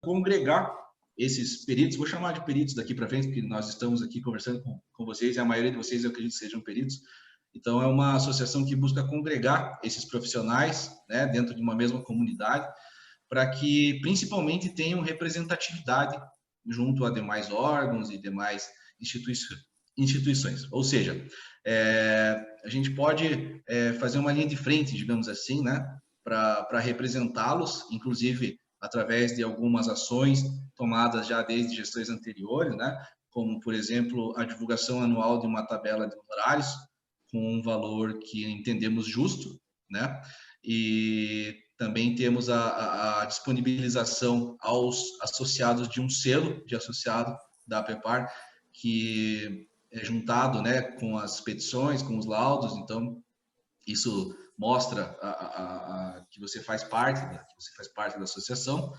congregar esses peritos, vou chamar de peritos daqui para frente, porque nós estamos aqui conversando com vocês, e a maioria de vocês eu acredito que sejam peritos. Então, é uma associação que busca congregar esses profissionais, né, dentro de uma mesma comunidade, para que principalmente tenham representatividade junto a demais órgãos e demais instituições. Ou seja, a gente pode fazer uma linha de frente, digamos assim, né, para representá-los, inclusive através de algumas ações tomadas já desde gestões anteriores, né, como, por exemplo, a divulgação anual de uma tabela de honorários com um valor que entendemos justo, né, e também temos a disponibilização aos associados de um selo de associado da APEPAR, que é juntado, né, com as petições, com os laudos. Então, isso mostra que você faz parte da associação.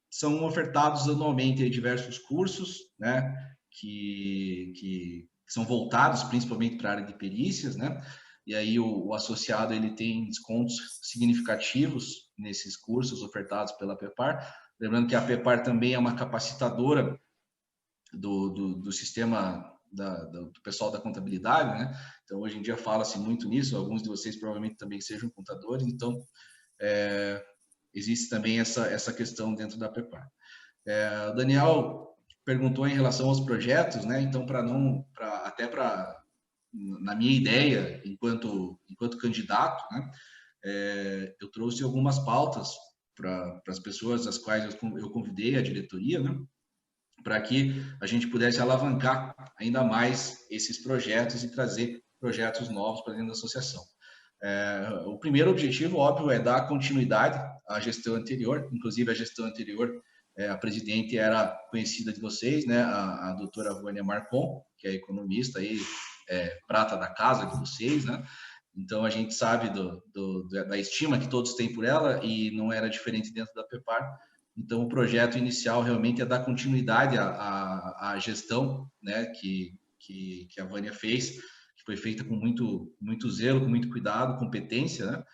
São ofertados anualmente diversos cursos, né, que são voltados principalmente para a área de perícias, né? E aí o associado ele tem descontos significativos nesses cursos ofertados pela APEPAR. Lembrando que a APEPAR também é uma capacitadora do sistema do pessoal da contabilidade, né? Então, hoje em dia fala-se muito nisso, alguns de vocês provavelmente também sejam contadores, então existe também essa questão dentro da APEPAR. O Daniel perguntou em relação aos projetos, né? Então, na minha ideia, enquanto candidato, né, eu trouxe algumas pautas para as pessoas às quais eu convidei a diretoria, né, para que a gente pudesse alavancar ainda mais esses projetos e trazer projetos novos para dentro da associação. O primeiro objetivo, óbvio, é dar continuidade à gestão anterior, inclusive a gestão anterior, a presidente era conhecida de vocês, né, a doutora Vânia Marcon, que é economista aí, prata da casa de vocês, né? Então a gente sabe da estima que todos têm por ela e não era diferente dentro da APEPAR. Então o projeto inicial realmente é dar continuidade à gestão, né, que a Vânia fez, que foi feita com muito zelo, com muito cuidado, competência, né?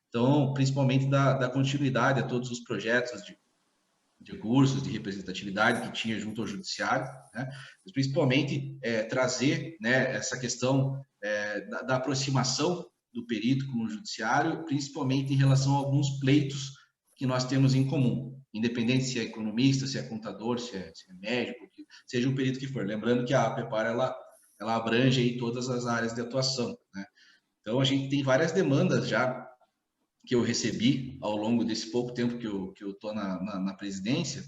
Então principalmente dar continuidade a todos os projetos de cursos de representatividade que tinha junto ao judiciário, né? Mas principalmente trazer, né, essa questão da aproximação do perito com o judiciário, principalmente em relação a alguns pleitos que nós temos em comum, independente se é economista, se é contador, se é médico, seja o perito que for. Lembrando que a APEPAR ela abrange aí todas as áreas de atuação, né? Então a gente tem várias demandas já que eu recebi ao longo desse pouco tempo que eu estou na presidência,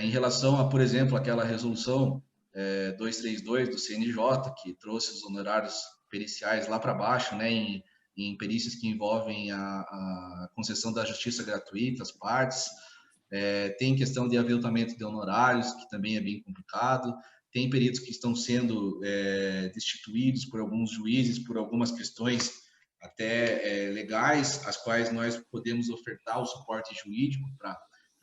em relação a, por exemplo, aquela resolução 232 do CNJ, que trouxe os honorários periciais lá para baixo, né, em perícias que envolvem a concessão da justiça gratuita, as partes. Tem questão de aviltamento de honorários, que também é bem complicado. Tem peritos que estão sendo destituídos por alguns juízes, por algumas questões até legais, as quais nós podemos ofertar o suporte jurídico para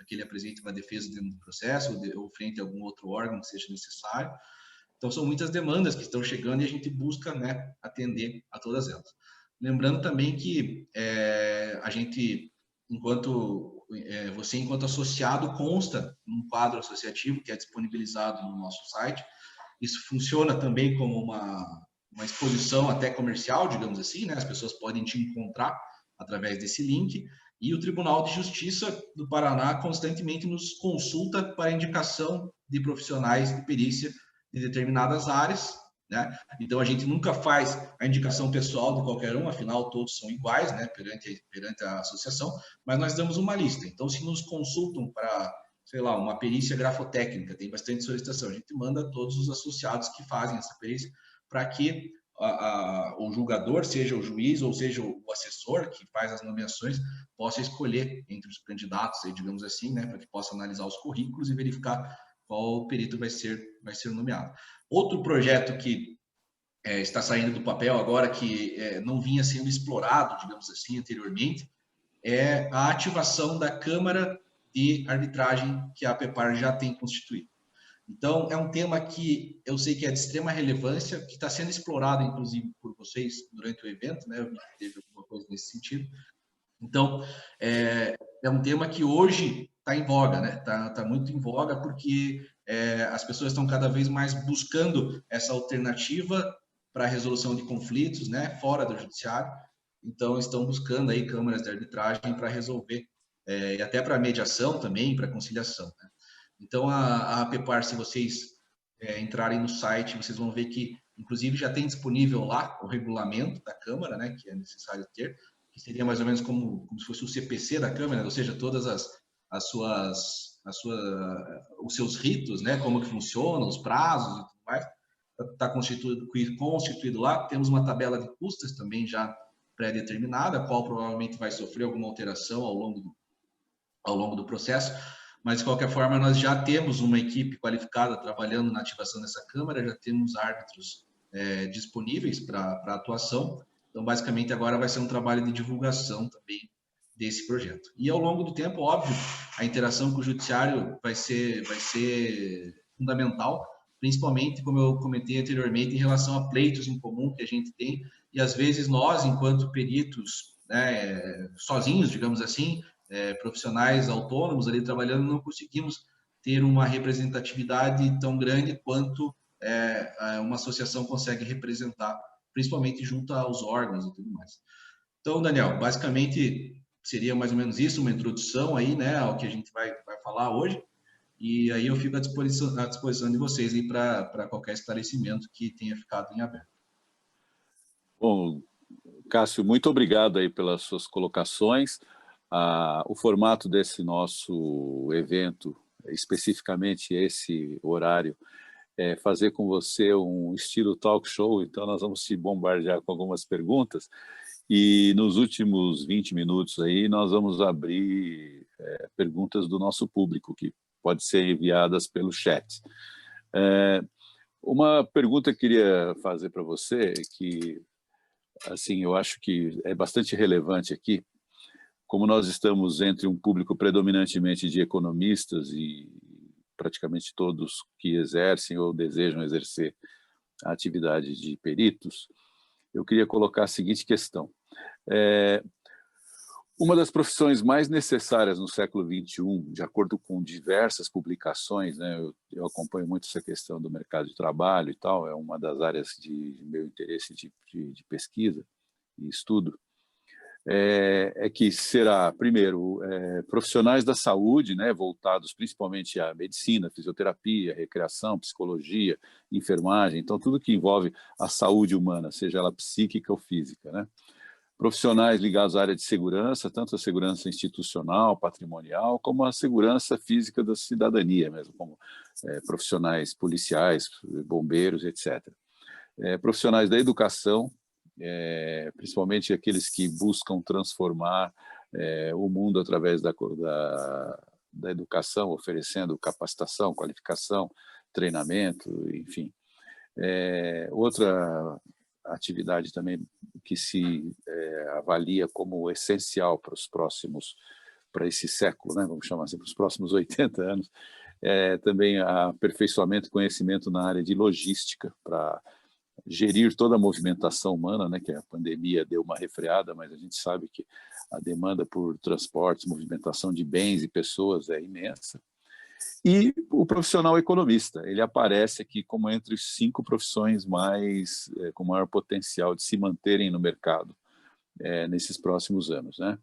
que ele apresente uma defesa dentro do processo ou frente a algum outro órgão que seja necessário. Então, são muitas demandas que estão chegando e a gente busca, né, atender a todas elas. Lembrando também que a gente, você enquanto associado, consta num quadro associativo que é disponibilizado no nosso site. Isso funciona também como uma exposição até comercial, digamos assim, né? As pessoas podem te encontrar através desse link, e o Tribunal de Justiça do Paraná constantemente nos consulta para indicação de profissionais de perícia de determinadas áreas, né? Então a gente nunca faz a indicação pessoal de qualquer um, afinal todos são iguais, né, perante a associação, mas nós damos uma lista. Então se nos consultam para, sei lá, uma perícia grafotécnica, tem bastante solicitação, a gente manda todos os associados que fazem essa perícia para que o julgador, seja o juiz ou seja o assessor que faz as nomeações, possa escolher entre os candidatos, digamos assim, né, para que possa analisar os currículos e verificar qual perito vai ser nomeado. Outro projeto que está saindo do papel agora, que não vinha sendo explorado, digamos assim, anteriormente, é a ativação da Câmara de Arbitragem que a APEPAR já tem constituído. Então, é um tema que eu sei que é de extrema relevância, que está sendo explorado, inclusive, por vocês durante o evento, né? Eu vi que teve alguma coisa nesse sentido. Então, é um tema que hoje está em voga, né? Tá muito em voga porque as pessoas estão cada vez mais buscando essa alternativa para a resolução de conflitos, né? Fora do judiciário. Então, estão buscando aí câmaras de arbitragem para resolver, e até para mediação também, para conciliação, né? Então, a APPAR, se vocês entrarem no site, vocês vão ver que, inclusive, já tem disponível lá o regulamento da Câmara, né, que é necessário ter, que seria mais ou menos como se fosse o CPC da Câmara, ou seja, todas os seus ritos, né, como que funciona, os prazos e tudo mais, está constituído lá. Temos uma tabela de custas também já pré-determinada, a qual provavelmente vai sofrer alguma alteração ao longo do processo, mas de qualquer forma nós já temos uma equipe qualificada trabalhando na ativação dessa câmara, já temos árbitros disponíveis para atuação, então basicamente agora vai ser um trabalho de divulgação também desse projeto. E ao longo do tempo, óbvio, a interação com o judiciário vai ser fundamental, principalmente, como eu comentei anteriormente, em relação a pleitos em comum que a gente tem, e às vezes nós, enquanto peritos, né, sozinhos, digamos assim, profissionais autônomos ali trabalhando, não conseguimos ter uma representatividade tão grande quanto uma associação consegue representar, principalmente junto aos órgãos e tudo mais. Então, Daniel, basicamente seria mais ou menos isso, uma introdução aí, né, ao que a gente vai falar hoje, e aí eu fico à disposição de vocês aí para qualquer esclarecimento que tenha ficado em aberto. Bom, Cássio, muito obrigado aí pelas suas colocações. O formato desse nosso evento, especificamente esse horário, é fazer com você um estilo talk show, então nós vamos te bombardear com algumas perguntas, e nos últimos 20 minutos aí nós vamos abrir perguntas do nosso público, que pode ser enviadas pelo chat. Uma pergunta que eu queria fazer para você, que assim, eu acho que é bastante relevante aqui, como nós estamos entre um público predominantemente de economistas e praticamente todos que exercem ou desejam exercer a atividade de peritos, eu queria colocar a seguinte questão. Uma das profissões mais necessárias no século XXI, de acordo com diversas publicações, né, eu acompanho muito essa questão do mercado de trabalho e tal, é uma das áreas de meu interesse de pesquisa e estudo, que será, primeiro, profissionais da saúde, né, voltados principalmente à medicina, fisioterapia, recreação, psicologia, enfermagem, então tudo que envolve a saúde humana, seja ela psíquica ou física, né? Profissionais ligados à área de segurança, tanto a segurança institucional, patrimonial, como a segurança física da cidadania mesmo, como profissionais policiais, bombeiros, etc. Profissionais da educação, principalmente aqueles que buscam transformar o mundo através da educação, oferecendo capacitação, qualificação, treinamento, enfim. Outra atividade também que se avalia como essencial para esse século, né, vamos chamar assim, para os próximos 80 anos, também aperfeiçoamento e conhecimento na área de logística, para gerir toda a movimentação humana, né, que a pandemia deu uma refreada, mas a gente sabe que a demanda por transportes, movimentação de bens e pessoas é imensa. E o profissional economista, ele aparece aqui como entre os 5 profissões com maior potencial de se manterem no mercado nesses próximos anos, né?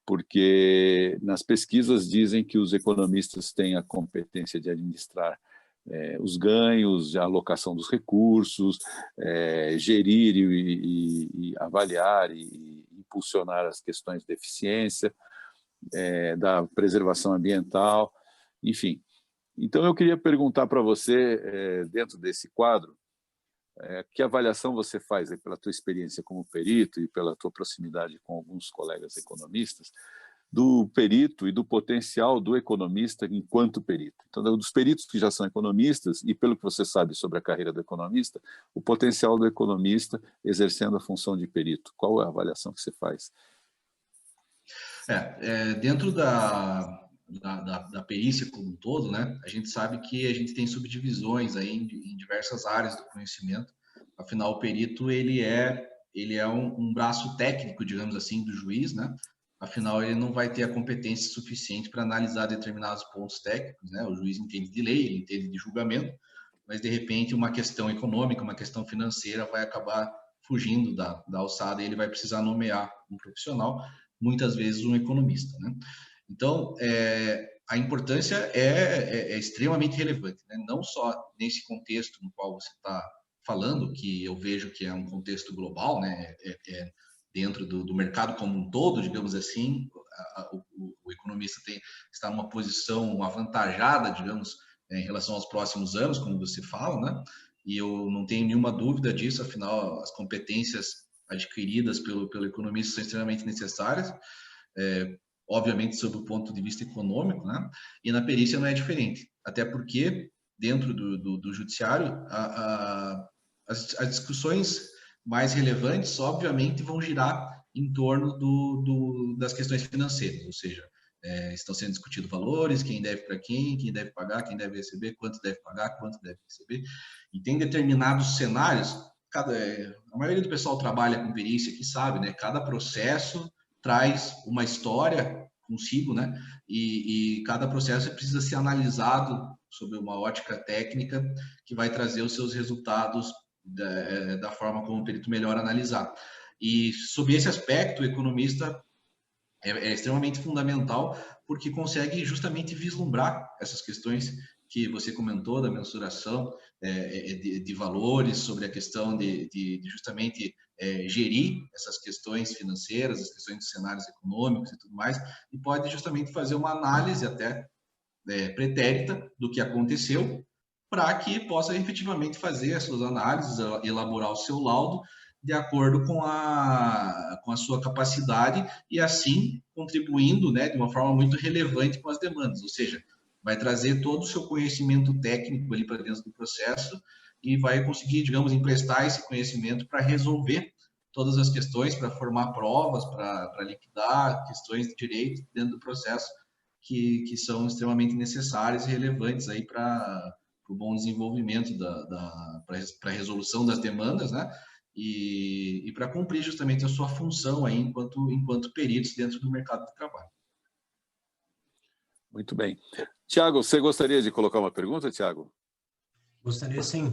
Porque nas pesquisas dizem que os economistas têm a competência de administrar os ganhos, a alocação dos recursos, gerir e avaliar e impulsionar as questões de eficiência, da preservação ambiental, enfim. Então, eu queria perguntar para você, dentro desse quadro, que avaliação você faz pela tua experiência como perito e pela tua proximidade com alguns colegas economistas, do perito e do potencial do economista enquanto perito. Então, dos peritos que já são economistas e pelo que você sabe sobre a carreira do economista, o potencial do economista exercendo a função de perito. Qual é a avaliação que você faz? Dentro da perícia como um todo, né, a gente sabe que a gente tem subdivisões aí em diversas áreas do conhecimento. Afinal, o perito ele é um braço técnico, digamos assim, do juiz, né? afinal ele não vai ter a competência suficiente para analisar determinados pontos técnicos, né? O juiz entende de lei, ele entende de julgamento, mas de repente uma questão econômica, uma questão financeira vai acabar fugindo da alçada e ele vai precisar nomear um profissional, muitas vezes um economista, né? Então, a importância é extremamente relevante, né? Não só nesse contexto no qual você está falando, que eu vejo que é um contexto global, né? Dentro do mercado como um todo, digamos assim, o economista está numa posição avantajada, digamos, em relação aos próximos anos, como você fala, né? E eu não tenho nenhuma dúvida disso, afinal, as competências adquiridas pelo economista são extremamente necessárias, obviamente, sob o ponto de vista econômico, né? E na perícia não é diferente, até porque, dentro do judiciário, as discussões mais relevantes, obviamente, vão girar em torno das questões financeiras, ou seja, estão sendo discutidos valores, quem deve para quem deve pagar, quem deve receber, quanto deve pagar, quanto deve receber. E tem determinados cenários, a maioria do pessoal trabalha com perícia que sabe, né? Cada processo traz uma história consigo, né? E cada processo precisa ser analisado sob uma ótica técnica que vai trazer os seus resultados da forma como o perito melhor analisar. E sob esse aspecto, o economista é extremamente fundamental, porque consegue justamente vislumbrar essas questões que você comentou, da mensuração de valores, sobre a questão de justamente gerir essas questões financeiras, as questões dos cenários econômicos e tudo mais, e pode justamente fazer uma análise até pretérita do que aconteceu, para que possa efetivamente fazer as suas análises, elaborar o seu laudo de acordo com a sua capacidade e assim contribuindo, né, de uma forma muito relevante com as demandas, ou seja, vai trazer todo o seu conhecimento técnico ali para dentro do processo e vai conseguir, digamos, emprestar esse conhecimento para resolver todas as questões, para formar provas, para liquidar questões de direito dentro do processo que são extremamente necessárias e relevantes aí para o bom desenvolvimento para a resolução das demandas, né? E para cumprir justamente a sua função aí enquanto peritos dentro do mercado de trabalho. Muito bem. Tiago, você gostaria de colocar uma pergunta, Tiago? Gostaria sim.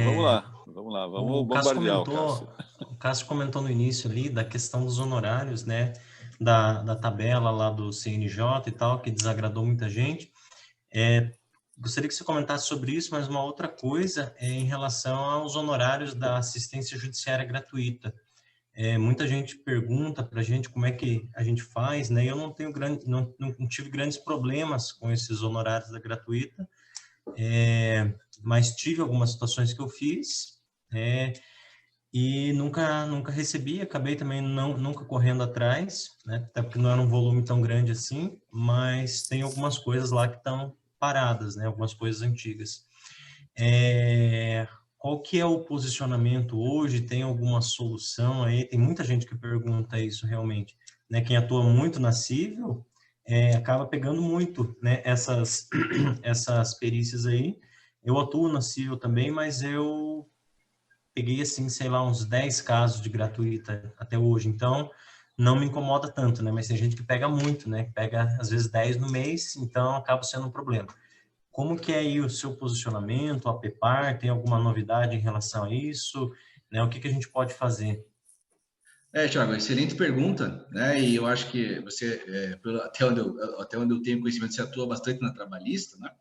Vamos lá, vamos bombardear o Cássio. O Cássio comentou no início ali da questão dos honorários, né? Da tabela lá do CNJ e tal, que desagradou muita gente. Gostaria que você comentasse sobre isso, mas uma outra coisa é em relação aos honorários da assistência judiciária gratuita. Muita gente pergunta para a gente como é que a gente faz, né? Eu não tenho não tive grandes problemas com esses honorários da gratuita, mas tive algumas situações que eu fiz e nunca recebi, acabei também nunca correndo atrás, né? Até porque não era um volume tão grande assim, mas tem algumas coisas lá que estão paradas, né? Algumas coisas antigas. Qual que é o posicionamento hoje? Tem alguma solução aí? Tem muita gente que pergunta isso realmente, né? Quem atua muito na civil acaba pegando muito, né? Essas perícias aí. Eu atuo na civil também, mas eu peguei, assim, sei lá, uns 10 casos de gratuita até hoje. Então, não me incomoda tanto, né? Mas tem gente que pega muito, né? Pega, às vezes, 10 no mês, então acaba sendo um problema. Como que é aí o seu posicionamento, a PEPAR? Tem alguma novidade em relação a isso? Né? O que a gente pode fazer? Thiago, excelente pergunta, né? E eu acho que você, até onde eu tenho conhecimento, você atua bastante na trabalhista, né?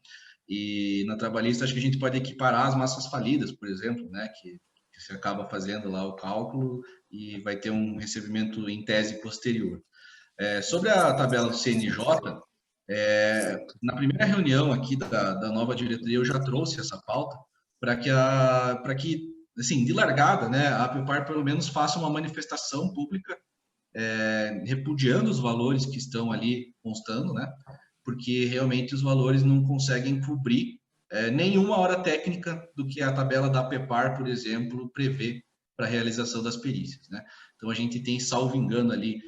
E na trabalhista acho que a gente pode equiparar as massas falidas, por exemplo, né? Que você acaba fazendo lá o cálculo e vai ter um recebimento em tese posterior. Sobre a tabela do CNJ, na primeira reunião aqui da nova diretoria eu já trouxe essa pauta para que assim, de largada, né, a APEPAR pelo menos faça uma manifestação pública repudiando os valores que estão ali constando, né, porque realmente os valores não conseguem cobrir nenhuma hora técnica do que a tabela da APEPAR, por exemplo, prevê para a realização das perícias, né. Então a gente tem, salvo engano ali,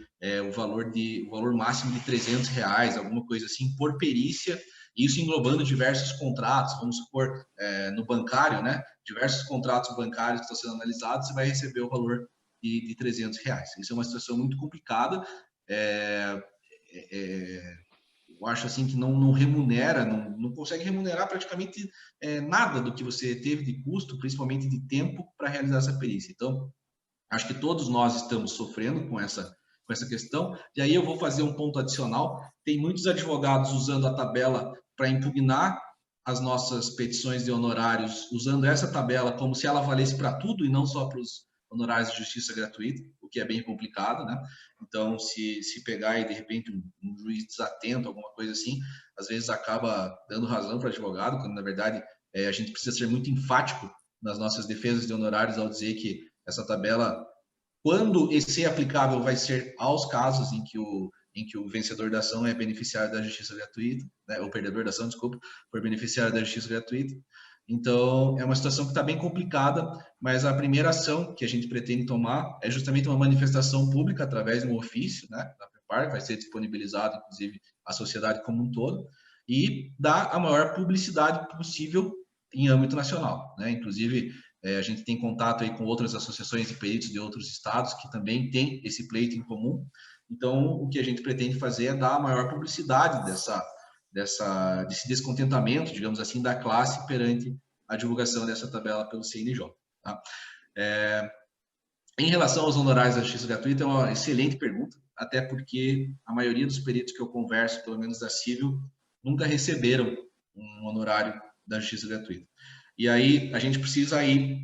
o valor máximo de R$300, alguma coisa assim, por perícia, isso englobando diversos contratos, vamos supor, no bancário, né? Diversos contratos bancários que estão sendo analisados, você vai receber o valor de R$300. Isso é uma situação muito complicada, eu acho assim que não remunera, não consegue remunerar praticamente nada do que você teve de custo, principalmente de tempo, para realizar essa perícia. Então, acho que todos nós estamos sofrendo com essa questão. E aí eu vou fazer um ponto adicional. Tem muitos advogados usando a tabela para impugnar as nossas petições de honorários, usando essa tabela como se ela valesse para tudo e não só para os honorários de justiça gratuita, o que é bem complicado, né? Então, se pegar e, de repente, um juiz desatento, alguma coisa assim, às vezes acaba dando razão para o advogado, quando, na verdade, a gente precisa ser muito enfático nas nossas defesas de honorários ao dizer que essa tabela, quando esse é aplicável, vai ser aos casos em que o vencedor da ação é beneficiário da justiça gratuita, né? O perdedor da ação, desculpa, foi beneficiário da justiça gratuita. Então, é uma situação que está bem complicada, mas a primeira ação que a gente pretende tomar é justamente uma manifestação pública através de um ofício, né, da PEPAR, que vai ser disponibilizado, inclusive, à sociedade como um todo, e dar a maior publicidade possível em âmbito nacional, né? Inclusive, a gente tem contato aí com outras associações de peritos de outros estados que também têm esse pleito em comum. Então, o que a gente pretende fazer é dar a maior publicidade desse descontentamento, digamos assim, da classe perante a divulgação dessa tabela pelo CNJ. Tá? Em relação aos honorários da justiça gratuita, é uma excelente pergunta, até porque a maioria dos peritos que eu converso, pelo menos da civil, nunca receberam um honorário da justiça gratuita. E aí a gente precisa ir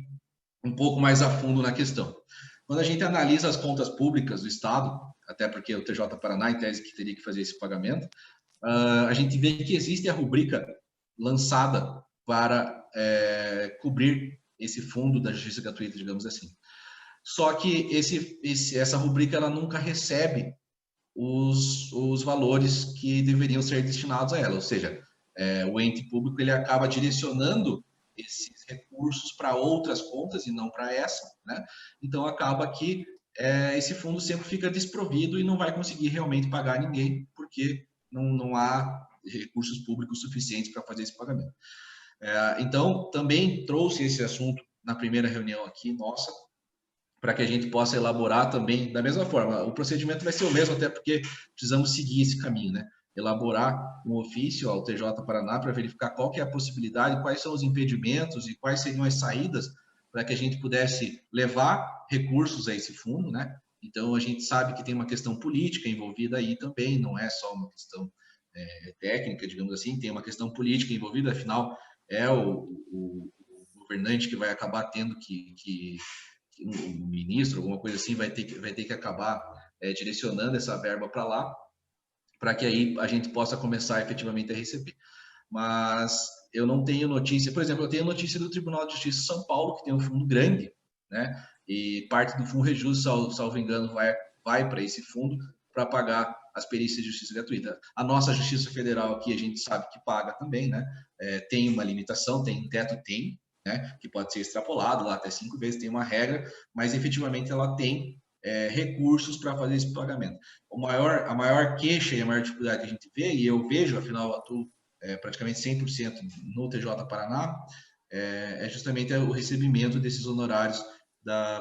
um pouco mais a fundo na questão. Quando a gente analisa as contas públicas do Estado, até porque o TJ Paraná, em tese, que teria que fazer esse pagamento, a gente vê que existe a rubrica lançada para cobrir esse fundo da justiça gratuita, digamos assim. Só que essa rubrica ela nunca recebe os valores que deveriam ser destinados a ela, ou seja, o ente público ele acaba direcionando esses recursos para outras contas e não para essa, né? Então acaba que esse fundo sempre fica desprovido e não vai conseguir realmente pagar ninguém, porque não há recursos públicos suficientes para fazer esse pagamento. Então, também trouxe esse assunto na primeira reunião aqui, nossa, para que a gente possa elaborar também da mesma forma. O procedimento vai ser o mesmo, até porque precisamos seguir esse caminho, né? Elaborar um ofício ao TJ Paraná para verificar qual que é a possibilidade, quais são os impedimentos e quais seriam as saídas para que a gente pudesse levar recursos a esse fundo, né? Então, a gente sabe que tem uma questão política envolvida aí também, não é só uma questão técnica, digamos assim, tem uma questão política envolvida, afinal, é o governante que vai acabar tendo que um ministro, alguma coisa assim, vai ter que acabar direcionando essa verba para lá, para que aí a gente possa começar efetivamente a receber. Mas eu não tenho notícia, por exemplo, eu tenho notícia do Tribunal de Justiça de São Paulo, que tem um fundo grande, né? E parte do fundo Rejus, salvo engano, vai para esse fundo para pagar as perícias de justiça gratuita. A nossa Justiça Federal aqui, a gente sabe que paga também, né? Tem uma limitação, tem um teto, né? Que pode ser extrapolado lá até 5 vezes, tem uma regra, mas efetivamente ela tem recursos para fazer esse pagamento. A maior queixa e a maior dificuldade que a gente vê, e eu vejo, afinal, atuo praticamente 100% no TJ Paraná, é justamente o recebimento desses honorários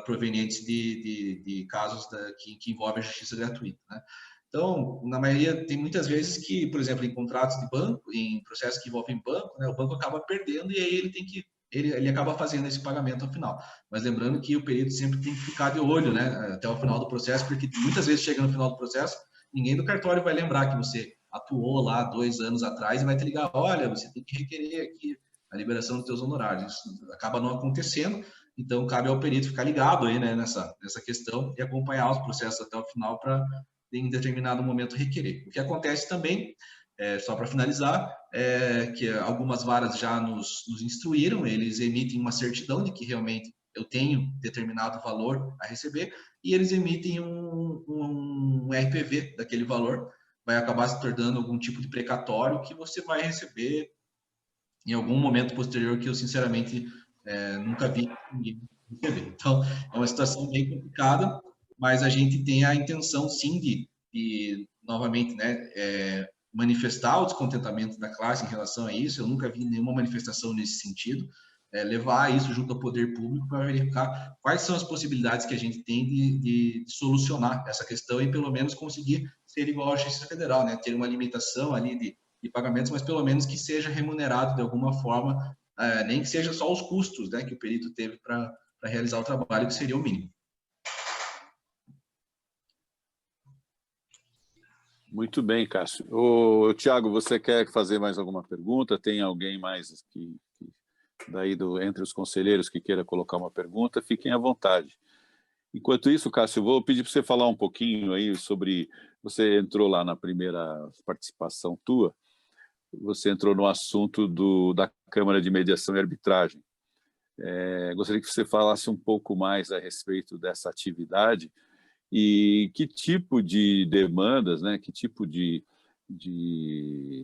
provenientes de casos que envolvem a justiça gratuita, né? Então, na maioria, tem muitas vezes que, por exemplo, em contratos de banco, em processos que envolvem banco, né, o banco acaba perdendo e aí ele acaba fazendo esse pagamento ao final. Mas lembrando que o perito sempre tem que ficar de olho, né, até o final do processo, porque muitas vezes chega no final do processo, ninguém do cartório vai lembrar que você atuou lá 2 anos atrás e vai te ligar, olha, você tem que requerer aqui a liberação dos seus honorários. Isso acaba não acontecendo, então cabe ao perito ficar ligado aí, né, nessa questão e acompanhar os processos até o final para, em determinado momento, requerer. O que acontece também, só para finalizar, que algumas varas já nos instruíram, eles emitem uma certidão de que realmente eu tenho determinado valor a receber e eles emitem um RPV daquele valor, vai acabar se tornando algum tipo de precatório que você vai receber em algum momento posterior que eu, sinceramente, nunca vi ninguém receber. Então, é uma situação bem complicada, mas a gente tem a intenção, sim, de novamente, né, manifestar o descontentamento da classe em relação a isso. Eu nunca vi nenhuma manifestação nesse sentido. Levar isso junto ao poder público para verificar quais são as possibilidades que a gente tem de solucionar essa questão e, pelo menos, conseguir ser igual à Justiça Federal, né? Ter uma limitação ali de pagamentos, mas pelo menos que seja remunerado de alguma forma, nem que seja só os custos, né, que o perito teve para realizar o trabalho, que seria o mínimo. Muito bem, Cássio. Ô, Tiago, você quer fazer mais alguma pergunta? Tem alguém mais daí entre os conselheiros que queira colocar uma pergunta? Fiquem à vontade. Enquanto isso, Cássio, eu vou pedir para você falar um pouquinho aí sobre... Você entrou lá na primeira participação tua, você entrou no assunto da Câmara de Mediação e Arbitragem. Gostaria que você falasse um pouco mais a respeito dessa atividade e que tipo de demandas, né, que tipo de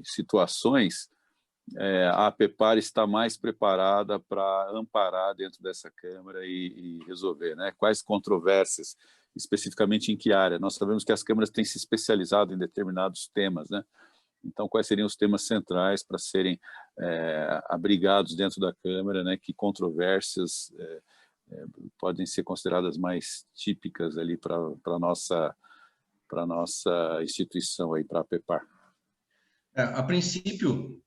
situações a APEPAR está mais preparada para amparar dentro dessa Câmara e resolver, né? Quais controvérsias, especificamente em que área? Nós sabemos que as câmaras têm se especializado em determinados temas, né? Então, quais seriam os temas centrais para serem abrigados dentro da Câmara, né? Que controvérsias podem ser consideradas mais típicas ali para a nossa instituição, para a APEPAR? A princípio,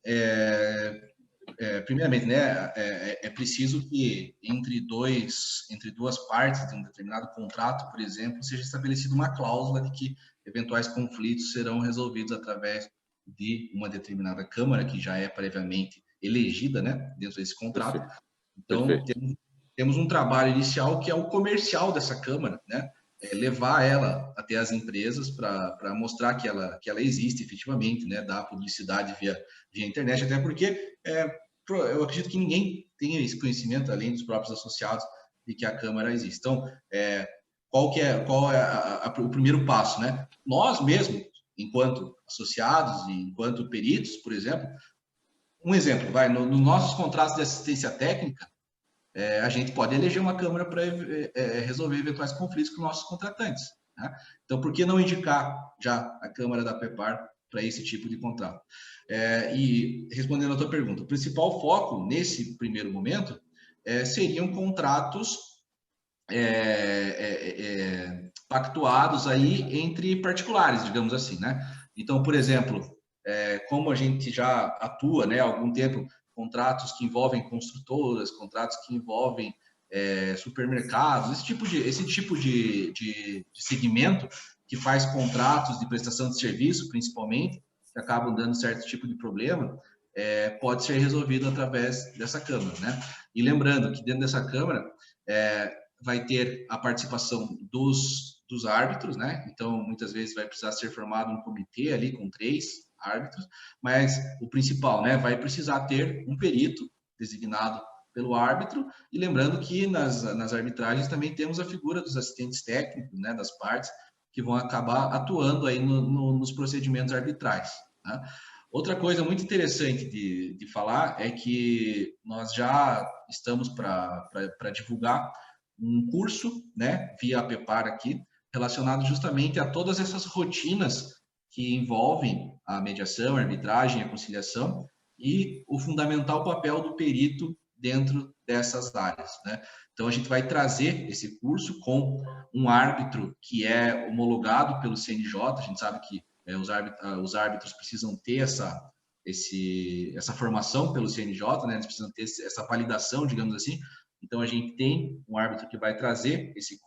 primeiramente, né, é preciso que entre duas partes de um determinado contrato, por exemplo, seja estabelecida uma cláusula de que eventuais conflitos serão resolvidos através de uma determinada Câmara, que já é previamente elegida, né, dentro desse contrato. Perfeito. Então, Perfeito. temos um trabalho inicial que é o comercial dessa Câmara, né? Levar ela até as empresas para mostrar que ela existe efetivamente, né? Dar publicidade via internet, até porque eu acredito que ninguém tenha esse conhecimento, além dos próprios associados, de que a Câmara existe. Então, qual é o primeiro passo, né? Nós mesmos, enquanto associados e enquanto peritos, por exemplo, um exemplo, nos nossos contratos de assistência técnica, a gente pode eleger uma Câmara para resolver eventuais conflitos com nossos contratantes, né? Então, por que não indicar já a Câmara da APEPAR para esse tipo de contrato? E respondendo a tua pergunta, o principal foco nesse primeiro momento seriam contratos pactuados aí entre particulares, digamos assim, né? Então, por exemplo, como a gente já atua, né, há algum tempo, contratos que envolvem construtoras, contratos que envolvem supermercados, esse tipo de segmento que faz contratos de prestação de serviço, principalmente, que acabam dando certo tipo de problema, pode ser resolvido através dessa Câmara, né? E lembrando que dentro dessa Câmara vai ter a participação dos árbitros, né? Então, muitas vezes vai precisar ser formado um comitê ali com 3 árbitros, mas o principal, né? Vai precisar ter um perito designado pelo árbitro, e lembrando que nas arbitragens também temos a figura dos assistentes técnicos, né? Das partes, que vão acabar atuando aí nos procedimentos arbitrais, né? Outra coisa muito interessante de falar é que nós já estamos para divulgar um curso, né, via APEPAR aqui, relacionado justamente a todas essas rotinas que envolvem a mediação, a arbitragem, a conciliação e o fundamental papel do perito dentro dessas áreas, né? Então, a gente vai trazer esse curso com um árbitro que é homologado pelo CNJ. A gente sabe que os árbitros precisam ter essa formação pelo CNJ, né? Eles precisam ter essa validação, digamos assim. Então, a gente tem um árbitro que vai trazer esse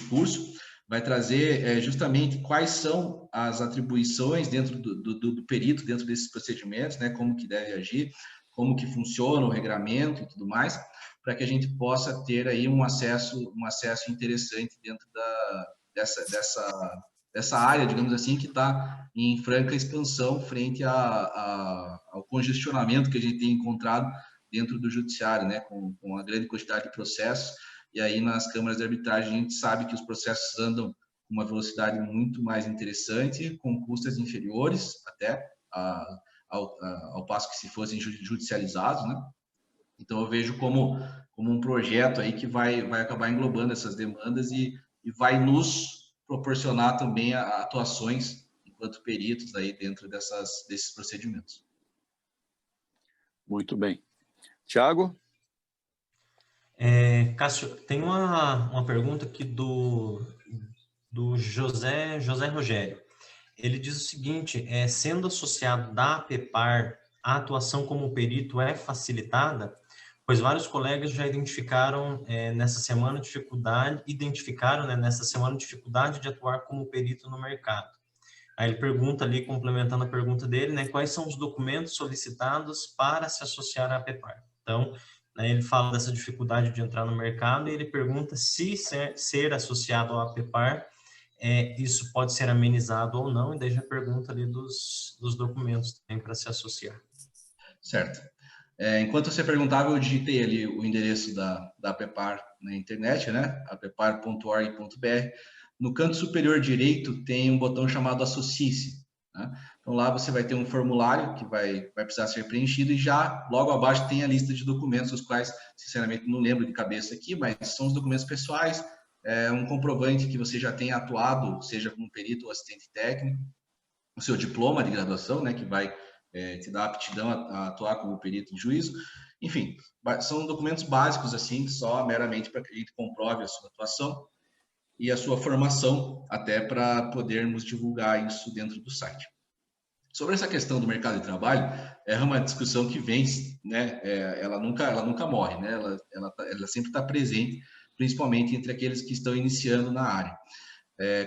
curso, vai trazer justamente quais são as atribuições dentro do perito, dentro desses procedimentos, né? Como que deve agir, como que funciona o regramento e tudo mais, para que a gente possa ter aí um acesso interessante dentro dessa área, digamos assim, que está em franca expansão frente ao congestionamento que a gente tem encontrado dentro do judiciário, né, com a grande quantidade de processos. E aí nas câmaras de arbitragem a gente sabe que os processos andam com uma velocidade muito mais interessante, com custas inferiores até ao passo que se fossem judicializados, né? Então eu vejo como um projeto aí que vai acabar englobando essas demandas e vai nos proporcionar também atuações enquanto peritos aí dentro desses procedimentos. Muito bem. Tiago? Cássio, tem uma pergunta aqui do José Rogério. Ele diz o seguinte, sendo associado da APPAR, a atuação como perito é facilitada, pois vários colegas já identificaram nessa semana dificuldade de atuar como perito no mercado. Aí ele pergunta ali, complementando a pergunta dele, né, quais são os documentos solicitados para se associar à APPAR. Então, né, ele fala dessa dificuldade de entrar no mercado e ele pergunta se ser associado à APPAR, isso pode ser amenizado ou não, e daí já pergunta ali dos documentos também para se associar. Certo. Enquanto você perguntava, eu digitei ali o endereço da APPAR na internet, né? appar.org.br. No canto superior direito tem um botão chamado Associe-se. Né? Então lá você vai ter um formulário que vai precisar ser preenchido e já logo abaixo tem a lista de documentos, os quais, sinceramente, não lembro de cabeça aqui, mas são os documentos pessoais, um comprovante que você já tenha atuado, seja como perito ou assistente técnico, o seu diploma de graduação, né, que vai te dar aptidão a atuar como perito de juízo. Enfim, são documentos básicos, assim, só meramente para que a gente comprove a sua atuação e a sua formação, até para podermos divulgar isso dentro do site. Sobre essa questão do mercado de trabalho, é uma discussão que vem, né, ela nunca morre, né, ela sempre está presente, principalmente entre aqueles que estão iniciando na área.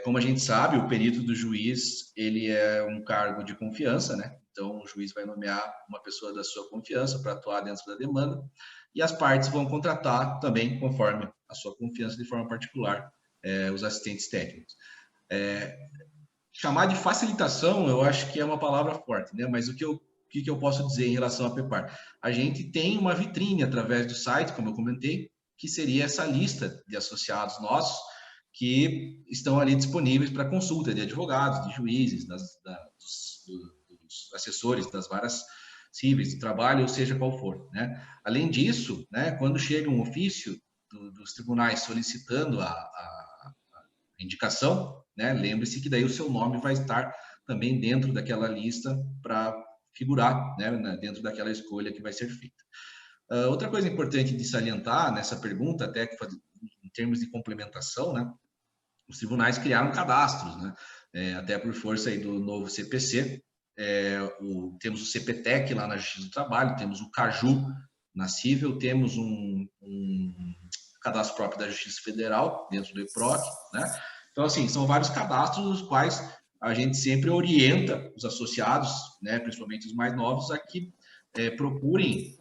Como a gente sabe, o perito do juiz, ele é um cargo de confiança, né? Então, o juiz vai nomear uma pessoa da sua confiança para atuar dentro da demanda e as partes vão contratar também, conforme a sua confiança, de forma particular, os assistentes técnicos. Chamar de facilitação, eu acho que é uma palavra forte, né? Mas o que eu posso dizer em relação à APPAR? A gente tem uma vitrine através do site, como eu comentei, que seria essa lista de associados nossos, que estão ali disponíveis para consulta de advogados, de juízes, dos assessores das varas cíveis de trabalho, ou seja qual for, né? Além disso, né, quando chega um ofício dos tribunais solicitando a indicação, né, lembre-se que daí o seu nome vai estar também dentro daquela lista para figurar, né, dentro daquela escolha que vai ser feita. Outra coisa importante de salientar nessa pergunta, até que em termos de complementação, né, os tribunais criaram cadastros, né? Até por força aí do novo CPC, temos o CPTEC lá na Justiça do Trabalho, temos o CAJU na Cível, temos um cadastro próprio da Justiça Federal, dentro do EPROC, né? Então, assim, são vários cadastros nos quais a gente sempre orienta os associados, né, principalmente os mais novos, a que procurem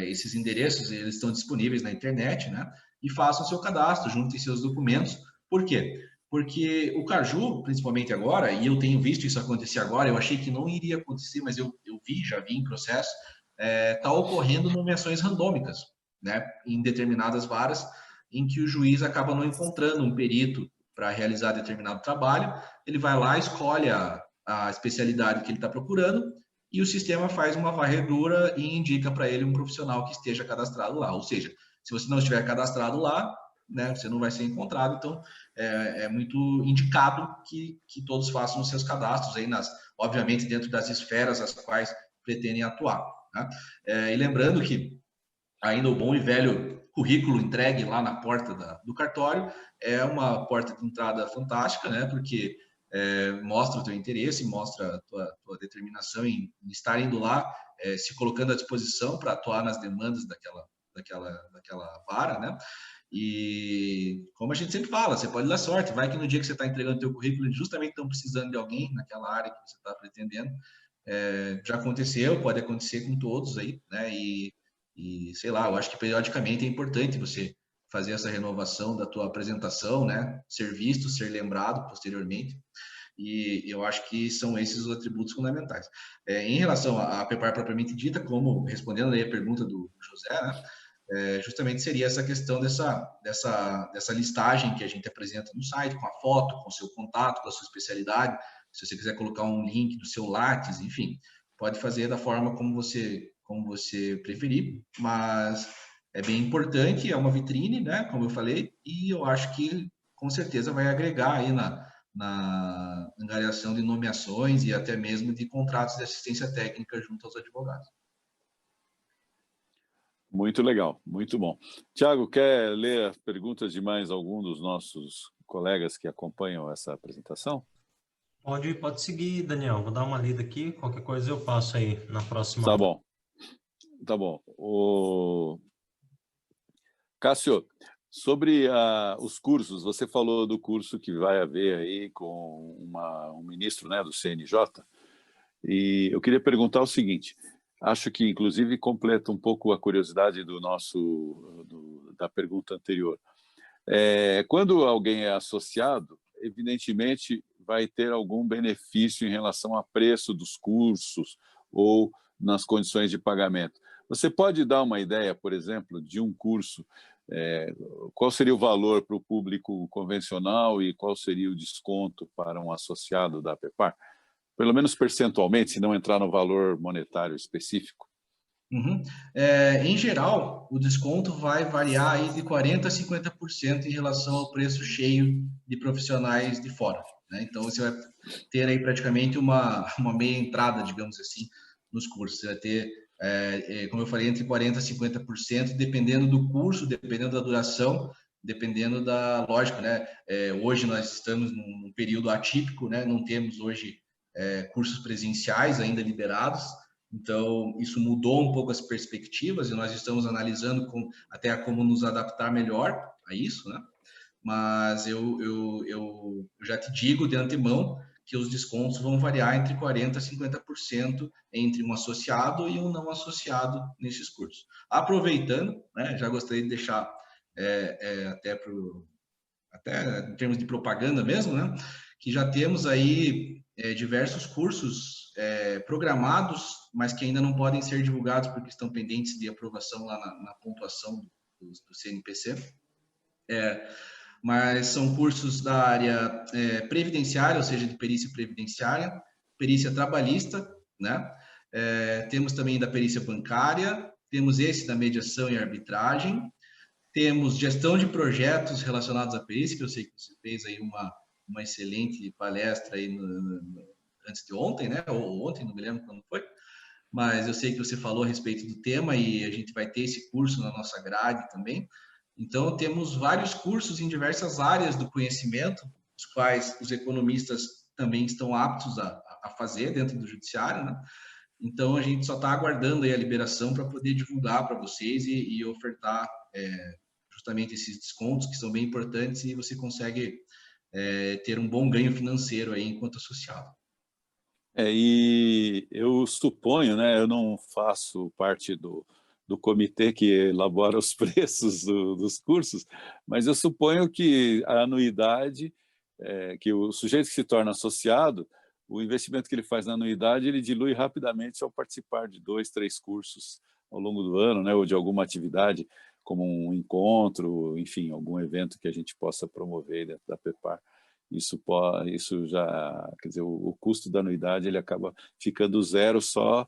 esses endereços, eles estão disponíveis na internet, né? E façam seu cadastro, juntem seus documentos. Por quê? Porque o Caju, principalmente agora, e eu tenho visto isso acontecer agora, eu achei que não iria acontecer, mas eu já vi em processo, está ocorrendo nomeações randômicas, né? Em determinadas varas, em que o juiz acaba não encontrando um perito para realizar determinado trabalho, ele vai lá, escolhe a especialidade que ele está procurando, e o sistema faz uma varredura e indica para ele um profissional que esteja cadastrado lá. Ou seja, se você não estiver cadastrado lá, né, você não vai ser encontrado. Então, é muito indicado que todos façam os seus cadastros aí, obviamente, dentro das esferas as quais pretendem atuar. Né? E lembrando que ainda o bom e velho currículo entregue lá na porta do cartório é uma porta de entrada fantástica, né? Porque mostra o teu interesse, mostra a tua determinação em estar indo lá, se colocando à disposição para atuar nas demandas daquela vara, né? E como a gente sempre fala, você pode dar sorte, vai que no dia que você está entregando o teu currículo, eles justamente estão precisando de alguém naquela área que você está pretendendo. Já aconteceu, pode acontecer com todos aí, né? E sei lá, eu acho que periodicamente é importante você fazer essa renovação da tua apresentação, né? Ser visto, ser lembrado posteriormente. E eu acho que são esses os atributos fundamentais. Em relação à APPAR propriamente dita, como respondendo aí a pergunta do José, né? Justamente seria essa questão dessa listagem que a gente apresenta no site, com a foto, com o seu contato, com a sua especialidade. Se você quiser colocar um link do seu Lattes, enfim, pode fazer da forma como você preferir, mas é bem importante, é uma vitrine, né, como eu falei, e eu acho que com certeza vai agregar aí na angariação de nomeações e até mesmo de contratos de assistência técnica junto aos advogados. Muito legal, muito bom. Tiago, quer ler as perguntas de mais algum dos nossos colegas que acompanham essa apresentação? Pode seguir, Daniel. Vou dar uma lida aqui. Qualquer coisa eu passo aí na próxima. Tá bom. Tá bom. Cássio, sobre os cursos, você falou do curso que vai haver aí com um ministro, né, do CNJ, e eu queria perguntar o seguinte, acho que inclusive completa um pouco a curiosidade da pergunta anterior. Quando alguém é associado, evidentemente vai ter algum benefício em relação a preço dos cursos ou nas condições de pagamento. Você pode dar uma ideia, por exemplo, de um curso, qual seria o valor para o público convencional e qual seria o desconto para um associado da APEPAR? Pelo menos percentualmente, se não entrar no valor monetário específico. Uhum. Em geral, o desconto vai variar aí de 40% a 50% em relação ao preço cheio de profissionais de fora, né? Então, você vai ter aí praticamente uma meia entrada, digamos assim, nos cursos. Você vai ter, como eu falei, entre 40% a 50%, dependendo do curso, dependendo da duração, dependendo da lógica, né? Hoje nós estamos num período atípico, né? Não temos hoje cursos presenciais ainda liberados. Então, isso mudou um pouco as perspectivas e nós estamos analisando até como nos adaptar melhor a isso, né? Mas eu já te digo de antemão que os descontos vão variar entre 40% a 50% entre um associado e um não associado nesses cursos. Aproveitando, né, já gostaria de deixar até em termos de propaganda mesmo, né, que já temos aí diversos cursos programados, mas que ainda não podem ser divulgados porque estão pendentes de aprovação lá na pontuação do CNPC. Mas são cursos da área previdenciária, ou seja, de perícia previdenciária, perícia trabalhista, né? Temos também da perícia bancária, temos esse da mediação e arbitragem, temos gestão de projetos relacionados à perícia, que eu sei que você fez aí uma excelente palestra aí antes de ontem, né? Ou ontem, não me lembro quando foi, mas eu sei que você falou a respeito do tema e a gente vai ter esse curso na nossa grade também. Então, temos vários cursos em diversas áreas do conhecimento, os quais os economistas também estão aptos a fazer dentro do judiciário, né? Então, a gente só está aguardando aí a liberação para poder divulgar para vocês e ofertar justamente esses descontos que são bem importantes e você consegue ter um bom ganho financeiro aí enquanto associado. E eu suponho, né, eu não faço parte do comitê que elabora os preços dos cursos, mas eu suponho que a anuidade, que o sujeito que se torna associado, o investimento que ele faz na anuidade, ele dilui rapidamente ao participar de 2, 3 cursos ao longo do ano, né, ou de alguma atividade, como um encontro, enfim, algum evento que a gente possa promover dentro da APEPAR. Isso já, quer dizer, o custo da anuidade ele acaba ficando zero só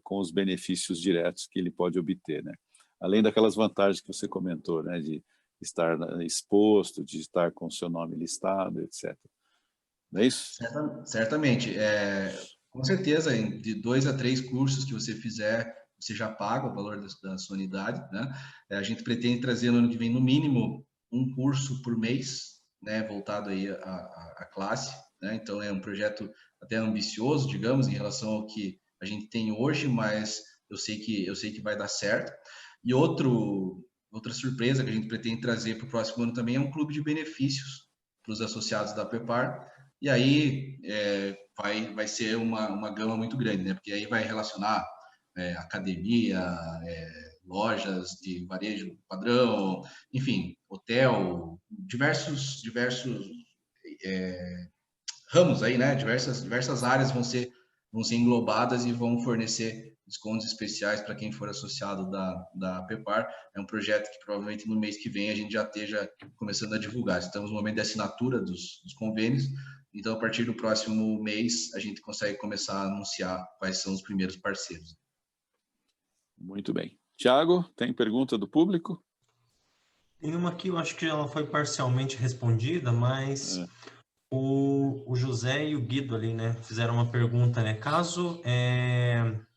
com os benefícios diretos que ele pode obter, né? Além daquelas vantagens que você comentou, né, de estar exposto, de estar com o seu nome listado, etc. Não é isso? Certamente. Com certeza, de 2 a 3 cursos que você fizer, você já paga o valor da sua unidade, né? A gente pretende trazer no ano que vem, no mínimo, um curso por mês, né, voltado aí à classe, né? Então, é um projeto até ambicioso, digamos, em relação ao que a gente tem hoje, mas eu sei que vai dar certo. E outra surpresa que a gente pretende trazer para o próximo ano também é um clube de benefícios para os associados da APEPAR. E aí vai ser uma gama muito grande, né? Porque aí vai relacionar academia, lojas de varejo padrão, enfim, hotel, diversos ramos aí, né? Diversas áreas vão ser englobadas e vão fornecer descontos especiais para quem for associado da APEPAR. É um projeto que provavelmente no mês que vem a gente já esteja começando a divulgar. Estamos no momento de assinatura dos convênios, então a partir do próximo mês a gente consegue começar a anunciar quais são os primeiros parceiros. Muito bem. Tiago, tem pergunta do público? Tem uma aqui, eu acho que ela foi parcialmente respondida, mas o José e o Guido ali, né, fizeram uma pergunta, né? Caso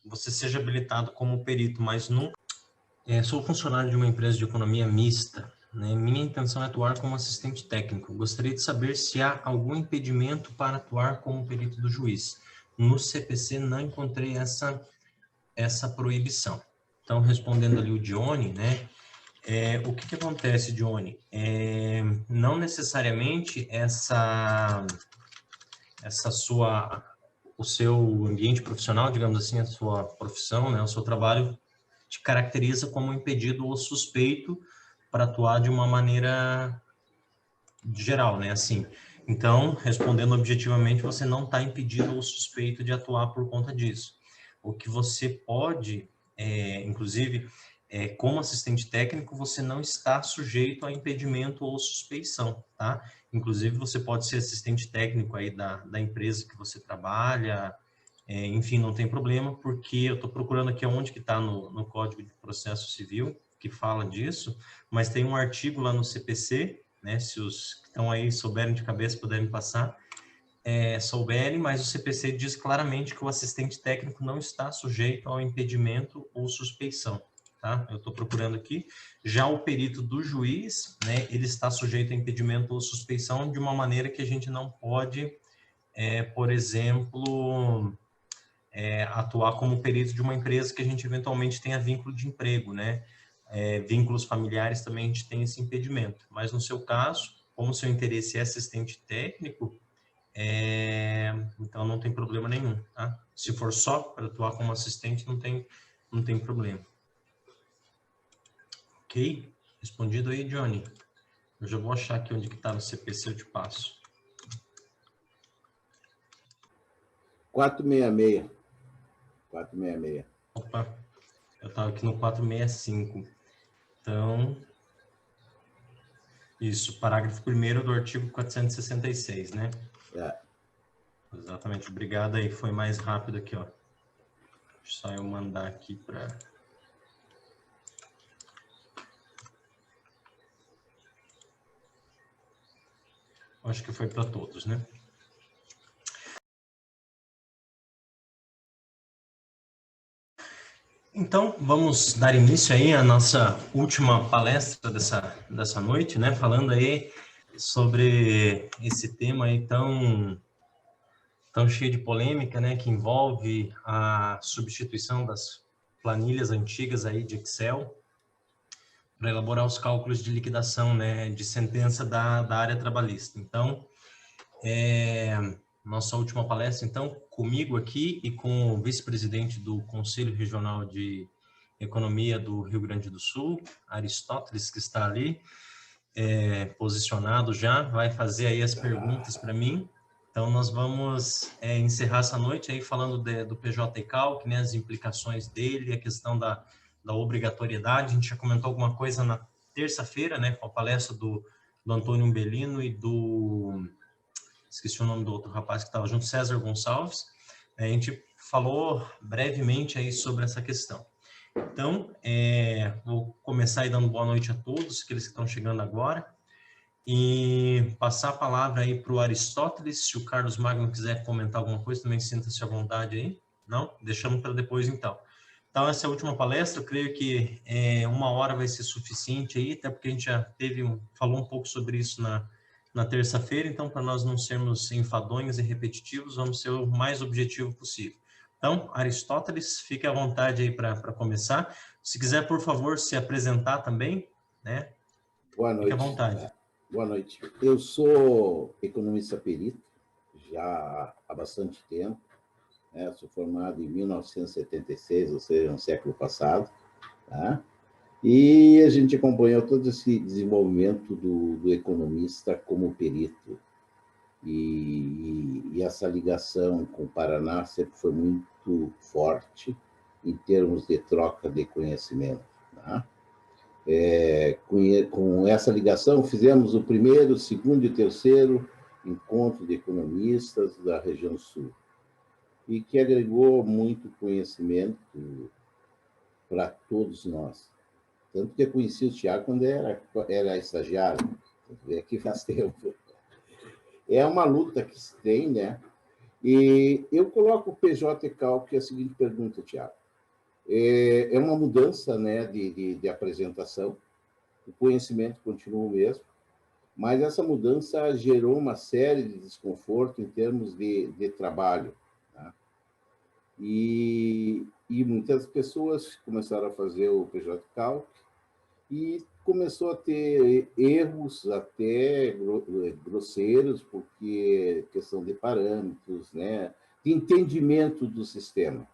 você seja habilitado como perito, mas nunca... sou funcionário de uma empresa de economia mista, né? Minha intenção é atuar como assistente técnico. Gostaria de saber se há algum impedimento para atuar como perito do juiz. No CPC não encontrei essa proibição. Então, respondendo ali o Johnny, né? O que acontece, Johnny? Não necessariamente o seu ambiente profissional, digamos assim, a sua profissão, né, o seu trabalho te caracteriza como impedido ou suspeito para atuar de uma maneira geral, né, assim. Então, respondendo objetivamente, você não está impedido ou suspeito de atuar por conta disso. O que você pode, inclusive, como assistente técnico, você não está sujeito a impedimento ou suspeição, tá? Inclusive, você pode ser assistente técnico aí da empresa que você trabalha, enfim, não tem problema, porque eu estou procurando aqui onde que está no Código de Processo Civil, que fala disso, mas tem um artigo lá no CPC, né, se os que estão aí souberem de cabeça puderem passar, souberem, mas o CPC diz claramente que o assistente técnico não está sujeito ao impedimento ou suspeição, tá? Eu estou procurando aqui. Já o perito do juiz, né, ele está sujeito a impedimento ou suspeição de uma maneira que a gente não pode, por exemplo, atuar como perito de uma empresa que a gente eventualmente tenha vínculo de emprego, né? Vínculos familiares também a gente tem esse impedimento. Mas no seu caso, como o seu interesse é assistente técnico, então não tem problema nenhum, tá? Se for só para atuar como assistente, não tem problema. Ok? Respondido aí, Johnny? Eu já vou achar aqui onde que está no CPC, eu te passo. 466. 466. Opa, eu estava aqui no 465. Então, isso, parágrafo 1º do artigo 466, né? Exatamente, obrigado aí, foi mais rápido aqui, ó. Só eu mandar aqui para... Acho que foi para todos, né? Então, vamos dar início aí à nossa última palestra dessa noite, né? Falando aí sobre esse tema aí tão cheio de polêmica, né? Que envolve a substituição das planilhas antigas aí de Excel para elaborar os cálculos de liquidação, né? De sentença da área trabalhista. Então, nossa última palestra, então, comigo aqui e com o vice-presidente do Conselho Regional de Economia do Rio Grande do Sul, Aristóteles, que está ali, posicionado já, vai fazer aí as perguntas para mim. Então, nós vamos encerrar essa noite aí falando do PJ-CALC, né, as implicações dele, a questão da obrigatoriedade. A gente já comentou alguma coisa na terça-feira, né, com a palestra do Antônio Umbelino e do... esqueci o nome do outro rapaz que estava junto, César Gonçalves. A gente falou brevemente aí sobre essa questão. Então, vou começar aí dando boa noite a todos, aqueles que estão chegando agora, e passar a palavra aí para o Aristóteles. Se o Carlos Magno quiser comentar alguma coisa, também sinta-se à vontade aí. Não? Deixamos para depois, então. Então, essa é a última palestra, eu creio que 1 hora vai ser suficiente aí, até porque a gente já falou um pouco sobre isso na terça-feira, então, para nós não sermos enfadonhos e repetitivos, vamos ser o mais objetivo possível. Então, Aristóteles, fique à vontade aí para começar. Se quiser, por favor, se apresentar também, né? Boa noite. Fique à vontade. Boa noite. Eu sou economista perito, já há bastante tempo, né? Sou formado em 1976, ou seja, no século passado, tá? E a gente acompanhou todo esse desenvolvimento do economista como perito. E essa ligação com o Paraná sempre foi muito forte em termos de troca de conhecimento, tá? Com essa ligação, fizemos o primeiro, segundo e terceiro encontro de economistas da região sul, e que agregou muito conhecimento para todos nós. Tanto que eu conheci o Tiago quando era estagiário, aqui faz tempo. É uma luta que se tem, né? E eu coloco o PJ-CALC, que é a seguinte pergunta, Tiago. É uma mudança, né, de apresentação, o conhecimento continua o mesmo, mas essa mudança gerou uma série de desconforto em termos de trabalho, né? E muitas pessoas começaram a fazer o PJ Calc e começou a ter erros até grosseiros, porque questão de parâmetros, né, de entendimento do sistema.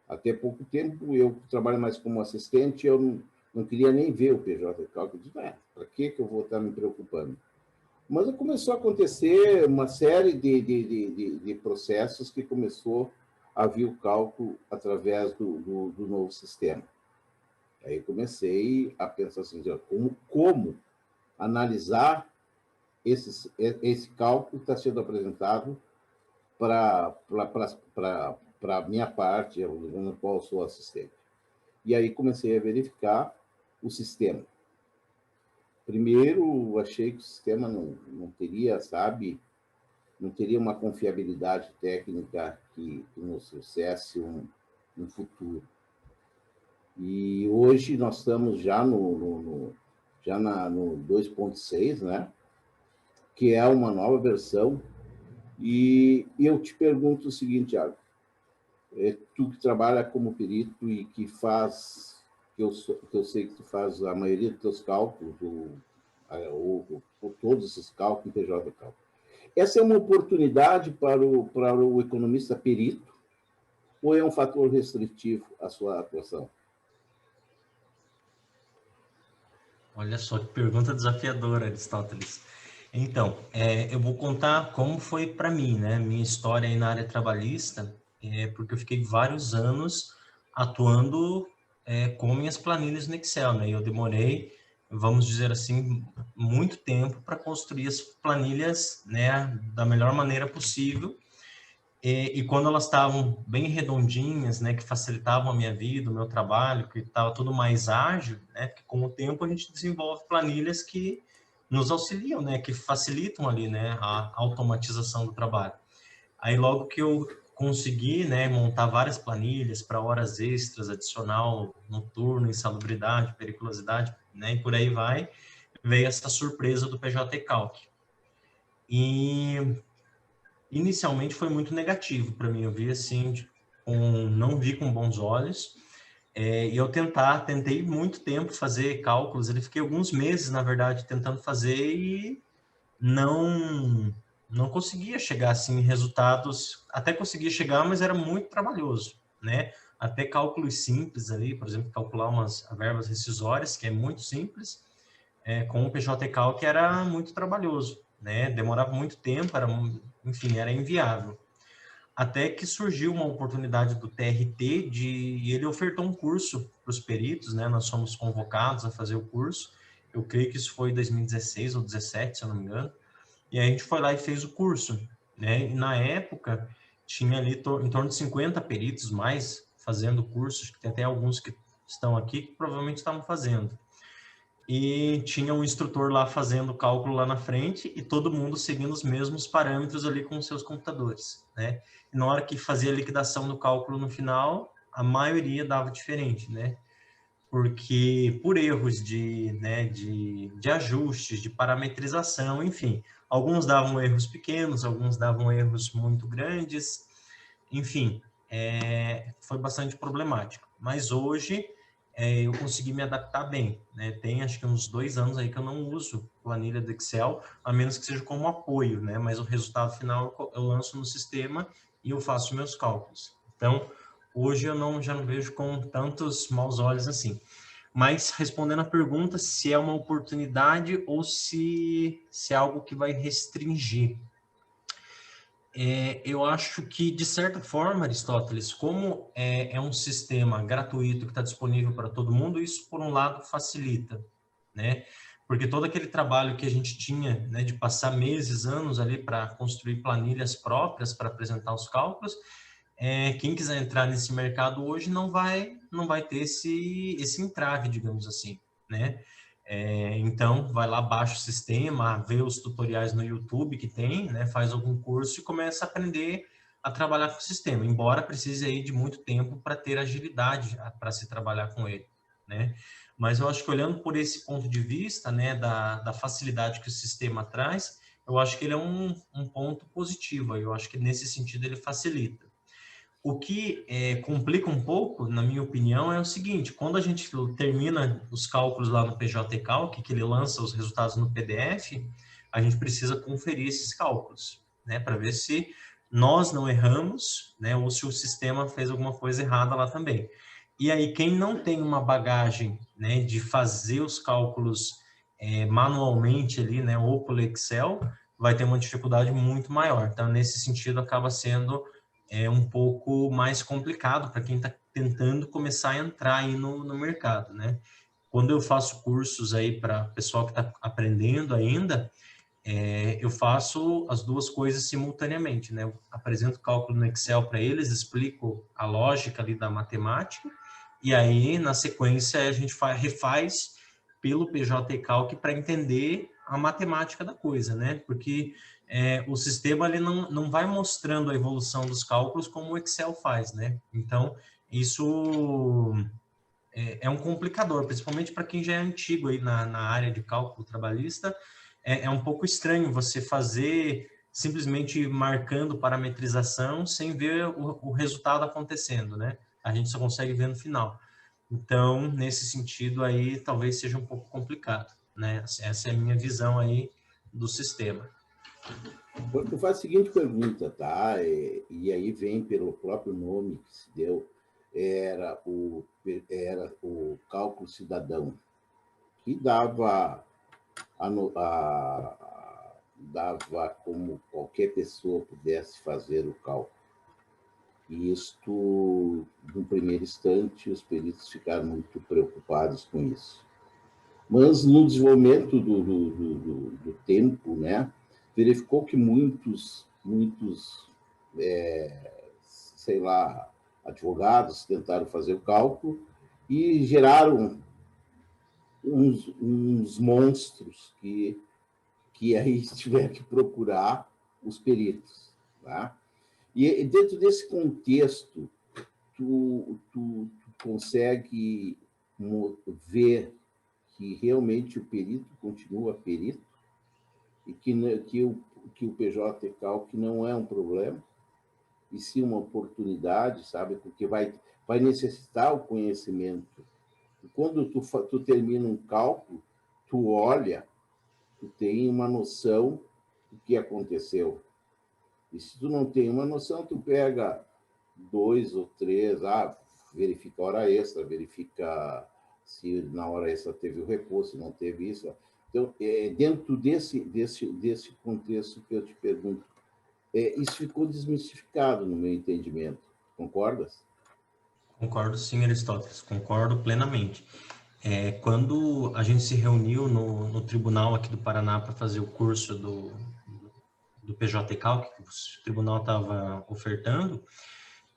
Até pouco tempo, eu trabalho mais como assistente, eu não queria nem ver o PJ Calc. Eu disse, para que eu vou estar me preocupando? Mas começou a acontecer uma série de processos que começou a vir o cálculo através do novo sistema. Aí comecei a pensar assim, como analisar esse cálculo que está sendo apresentado para a minha parte, no qual eu sou assistente. E aí comecei a verificar o sistema. Primeiro, achei que o sistema não teria, sabe, não teria uma confiabilidade técnica que nos trouxesse um futuro. E hoje nós estamos já no 2.6, né? Que é uma nova versão. E eu te pergunto o seguinte, Thiago, tu que trabalha como perito e que faz, que eu sei que tu faz a maioria dos teus cálculos, ou todos esses cálculos em PJ Cálculo. Essa é uma oportunidade para o economista perito ou é um fator restritivo à sua atuação? Olha só que pergunta desafiadora, Aristóteles. Então, eu vou contar como foi para mim, né? Minha história aí na área trabalhista, porque eu fiquei vários anos atuando com minhas planilhas no Excel, né? Eu demorei, vamos dizer assim, muito tempo para construir as planilhas, né, da melhor maneira possível. E quando elas estavam bem redondinhas, né, que facilitavam a minha vida, o meu trabalho, que estava tudo mais ágil, né, porque com o tempo a gente desenvolve planilhas que nos auxiliam, né, que facilitam ali, né, a automatização do trabalho. Aí logo que eu consegui, né, montar várias planilhas para horas extras, adicional, noturno, insalubridade, periculosidade, né, e por aí vai, veio essa surpresa do PJ Calc. E inicialmente foi muito negativo para mim, eu vi assim, não vi com bons olhos, e eu tentei muito tempo fazer cálculos, eu fiquei alguns meses, na verdade, tentando fazer e não conseguia chegar assim em resultados, até conseguia chegar, mas era muito trabalhoso, né? Até cálculos simples ali, por exemplo, calcular umas verbas rescisórias, que é muito simples, com o PJ Calc era muito trabalhoso, né? Demorava muito tempo, enfim, era inviável. Até que surgiu uma oportunidade do TRT e ele ofertou um curso para os peritos, né? Nós fomos convocados a fazer o curso. Eu creio que isso foi em 2016 ou 2017, se eu não me engano. E aí a gente foi lá e fez o curso, né? E na época tinha ali em torno de 50 peritos mais fazendo cursos, que tem até alguns que estão aqui que provavelmente estavam fazendo. E tinha um instrutor lá fazendo o cálculo lá na frente e todo mundo seguindo os mesmos parâmetros ali com os seus computadores, né? E na hora que fazia a liquidação do cálculo no final, a maioria dava diferente, né? Porque por erros de ajustes, de parametrização, enfim, alguns davam erros pequenos, alguns davam erros muito grandes, enfim, foi bastante problemático. Mas hoje eu consegui me adaptar bem, né? Tem acho que uns 2 anos aí que eu não uso planilha do Excel, a menos que seja como apoio, né? Mas o resultado final eu lanço no sistema e eu faço meus cálculos. Então, hoje eu já não vejo com tantos maus olhos assim. Mas respondendo a pergunta se é uma oportunidade ou se é algo que vai restringir. Eu acho que, de certa forma, Aristóteles, como é um sistema gratuito que está disponível para todo mundo, isso, por um lado, facilita, né? Porque todo aquele trabalho que a gente tinha, né, de passar meses, anos ali para construir planilhas próprias para apresentar os cálculos, quem quiser entrar nesse mercado hoje não vai ter esse entrave, digamos assim, né? Então, vai lá, baixa o sistema, vê os tutoriais no YouTube que tem, né? Faz algum curso e começa a aprender a trabalhar com o sistema, embora precise aí de muito tempo para ter agilidade para se trabalhar com ele, né? Mas eu acho que olhando por esse ponto de vista, né, da facilidade que o sistema traz, eu acho que ele é um ponto positivo. Eu acho que nesse sentido ele facilita. O que complica um pouco, na minha opinião, é o seguinte: quando a gente termina os cálculos lá no PJ Calc, que ele lança os resultados no PDF, a gente precisa conferir esses cálculos, né, para ver se nós não erramos, né, ou se o sistema fez alguma coisa errada lá também. E aí, quem não tem uma bagagem, né, de fazer os cálculos manualmente ali, né, ou pelo Excel, vai ter uma dificuldade muito maior. Então, nesse sentido, acaba sendo um pouco mais complicado para quem está tentando começar a entrar aí no mercado, né? Quando eu faço cursos aí para pessoal que está aprendendo ainda, eu faço as duas coisas simultaneamente, né? Eu apresento cálculo no Excel para eles, explico a lógica ali da matemática, e aí, na sequência, a gente refaz pelo PJ Calc para entender a matemática da coisa, né? Porque o sistema ele não vai mostrando a evolução dos cálculos como o Excel faz, né? Então, isso é um complicador, principalmente para quem já é antigo aí na área de cálculo trabalhista. É um pouco estranho você fazer simplesmente marcando parametrização sem ver o resultado acontecendo, né? A gente só consegue ver no final. Então, nesse sentido aí, talvez seja um pouco complicado, né? Essa é a minha visão aí do sistema. Eu faço a seguinte pergunta, tá? E aí vem pelo próprio nome que se deu, era o cálculo cidadão, que dava como qualquer pessoa pudesse fazer o cálculo. E isto, no primeiro instante, os peritos ficaram muito preocupados com isso. Mas, no desenvolvimento do tempo, né, verificou que muitos sei lá, advogados tentaram fazer o cálculo e geraram uns monstros que aí tiveram que procurar os peritos, tá? E dentro desse contexto, tu consegue ver que realmente o perito continua perito e que o PJ Calc não é um problema, e sim uma oportunidade, sabe? Porque vai necessitar o conhecimento. E quando tu termina um cálculo, tu olha, tu tem uma noção do que aconteceu. E se tu não tem uma noção, tu pega 2 ou 3, verifica a hora extra, verifica se na hora extra teve o repouso, se não teve isso. Então, dentro desse contexto que eu te pergunto, isso ficou desmistificado no meu entendimento. Concordas? Concordo sim, Aristóteles, concordo plenamente. Quando a gente se reuniu no tribunal aqui do Paraná para fazer o curso do PJ Calc, que o tribunal estava ofertando,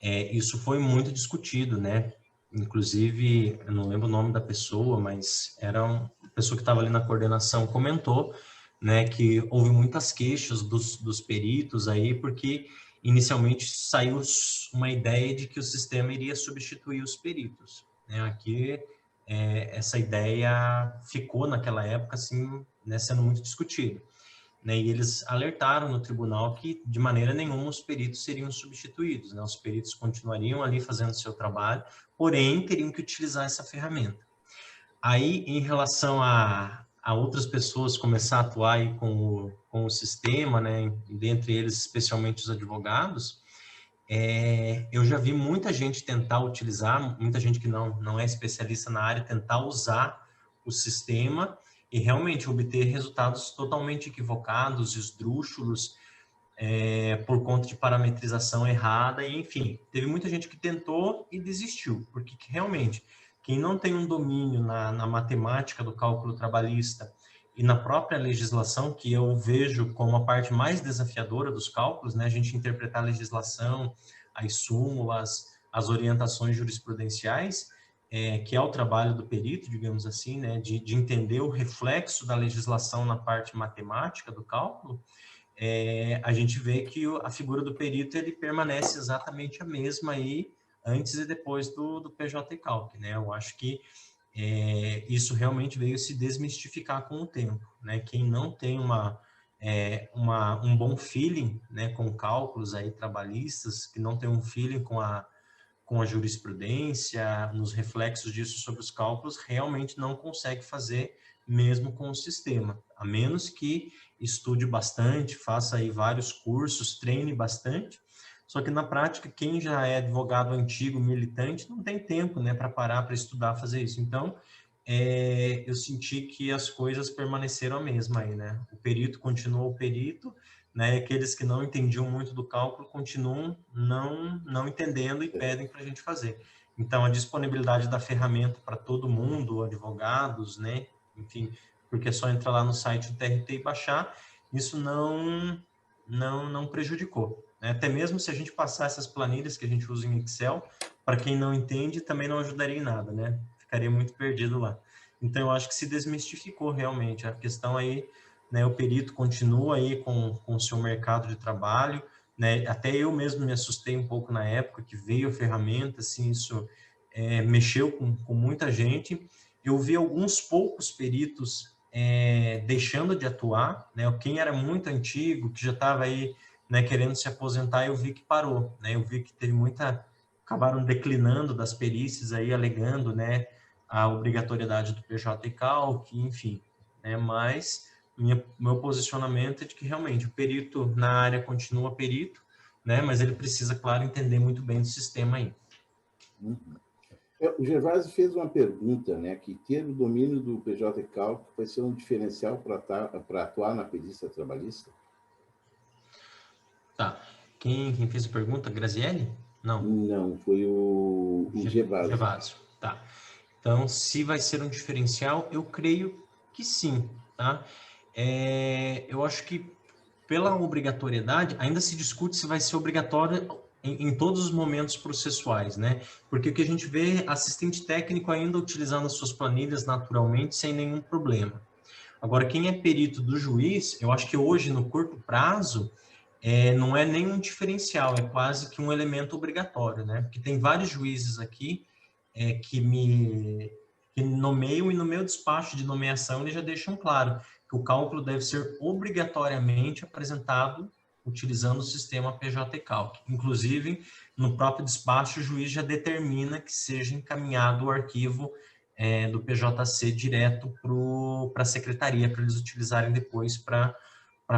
isso foi muito discutido, né? Inclusive, eu não lembro o nome da pessoa, mas era uma pessoa que estava ali na coordenação, comentou, né, que houve muitas queixas dos peritos aí, porque inicialmente saiu uma ideia de que o sistema iria substituir os peritos, né? Aqui, essa ideia ficou naquela época, assim, né, sendo muito discutida, né? E eles alertaram no tribunal que de maneira nenhuma os peritos seriam substituídos, né? Os peritos continuariam ali fazendo seu trabalho, porém teriam que utilizar essa ferramenta. Aí, em relação a outras pessoas começar a atuar aí com o sistema, né? Dentre eles, especialmente os advogados, eu já vi muita gente tentar utilizar, muita gente que não é especialista na área, tentar usar o sistema e realmente obter resultados totalmente equivocados, esdrúxulos, por conta de parametrização errada, e enfim, teve muita gente que tentou e desistiu, porque realmente, quem não tem um domínio na matemática do cálculo trabalhista e na própria legislação, que eu vejo como a parte mais desafiadora dos cálculos, né, a gente interpretar a legislação, as súmulas, as orientações jurisprudenciais, que é o trabalho do perito, digamos assim, né, de entender o reflexo da legislação na parte matemática do cálculo, a gente vê que a figura do perito ele permanece exatamente a mesma aí antes e depois do PJ Calc, né? Eu acho que isso realmente veio se desmistificar com o tempo, né? Quem não tem um bom feeling, né, com cálculos aí trabalhistas, que não tem um feeling com a jurisprudência, nos reflexos disso sobre os cálculos, realmente não consegue fazer mesmo com o sistema, a menos que estude bastante, faça aí vários cursos, treine bastante. Só que na prática, quem já é advogado antigo, militante, não tem tempo, né, para parar para estudar, fazer isso. Então, eu senti que as coisas permaneceram a mesma aí, né? O perito continuou o perito, né? Aqueles que não entendiam muito do cálculo continuam não entendendo e pedem para a gente fazer. Então, a disponibilidade da ferramenta para todo mundo, advogados, né? Enfim, porque é só entrar lá no site do TRT e baixar, isso não prejudicou, né? Até mesmo se a gente passar essas planilhas que a gente usa em Excel, para quem não entende, também não ajudaria em nada, né? Ficaria muito perdido lá. Então, eu acho que se desmistificou realmente a questão aí, né? O perito continua aí com o seu mercado de trabalho, né? Até eu mesmo me assustei um pouco na época que veio a ferramenta, assim, isso mexeu com muita gente. Eu vi alguns poucos peritos deixando de atuar, né? Quem era muito antigo, que já estava aí, né, querendo se aposentar, eu vi que parou, né? Eu vi que teve acabaram declinando das perícias aí, alegando, né, a obrigatoriedade do PJ e CALC, enfim, né? Mas meu posicionamento é de que realmente o perito na área continua perito, né? Mas ele precisa, claro, entender muito bem do sistema aí. Uhum. O Gervásio fez uma pergunta, né, que ter o domínio do PJ e CALC vai ser um diferencial para atuar na perícia trabalhista? Tá. Quem fez a pergunta? Graziele? Não. Não, foi o Gervásio. Gervásio. Tá. Então, se vai ser um diferencial, eu creio que sim, tá? Eu acho que pela obrigatoriedade, ainda se discute se vai ser obrigatório em todos os momentos processuais, né? Porque o que a gente vê, assistente técnico ainda utilizando as suas planilhas naturalmente, sem nenhum problema. Agora, quem é perito do juiz, eu acho que hoje, no curto prazo, não é nenhum diferencial, é quase que um elemento obrigatório, né? Porque tem vários juízes aqui que nomeiam, e no meu despacho de nomeação eles já deixam claro que o cálculo deve ser obrigatoriamente apresentado utilizando o sistema PJ-Calc. Inclusive, no próprio despacho, o juiz já determina que seja encaminhado o arquivo do PJC direto para a secretaria, para eles utilizarem depois para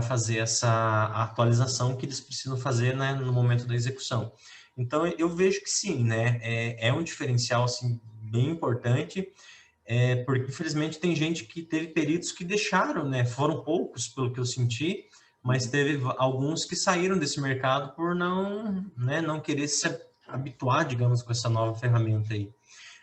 fazer essa atualização que eles precisam fazer, né, no momento da execução. Então, eu vejo que sim, né, é um diferencial assim, bem importante, porque infelizmente tem gente que teve peritos que deixaram, né, foram poucos pelo que eu senti, mas teve alguns que saíram desse mercado por não querer se habituar, digamos, com essa nova ferramenta aí.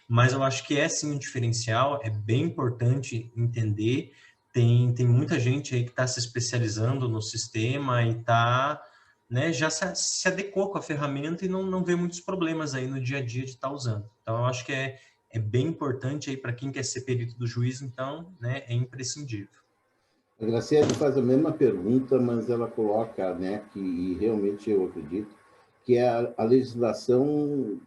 Mas eu acho que é sim um diferencial, é bem importante entender. Tem muita gente aí que está se especializando no sistema e está, né, já se adequou com a ferramenta e não vê muitos problemas aí no dia a dia de estar usando. Então, eu acho que é bem importante aí para quem quer ser perito do juiz, então, né, é imprescindível. A Graciela faz a mesma pergunta, mas ela coloca, né, que e realmente eu acredito, que a legislação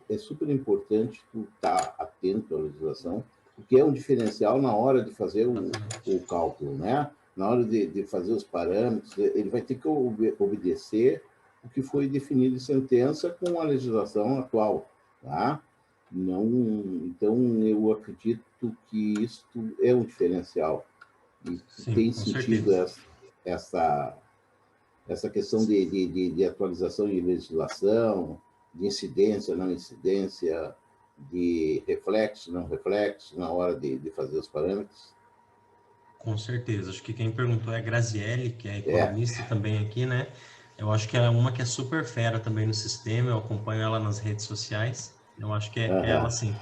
é super importante tu estar atento à legislação, porque é um diferencial na hora de fazer o cálculo, né? Na hora de fazer os parâmetros, ele vai ter que obedecer o que foi definido em sentença com a legislação atual, tá? Não, então, eu acredito que isso é um diferencial. E Sim, tem com sentido certeza. essa questão de atualização de legislação, de incidência, não incidência, de reflexo, não reflexo, na hora de fazer os parâmetros. Com certeza. Acho que quem perguntou é a Graziele, que é economista também aqui, né? Eu acho que é uma que é super fera também no sistema, eu acompanho ela nas redes sociais, eu acho que é ela sim.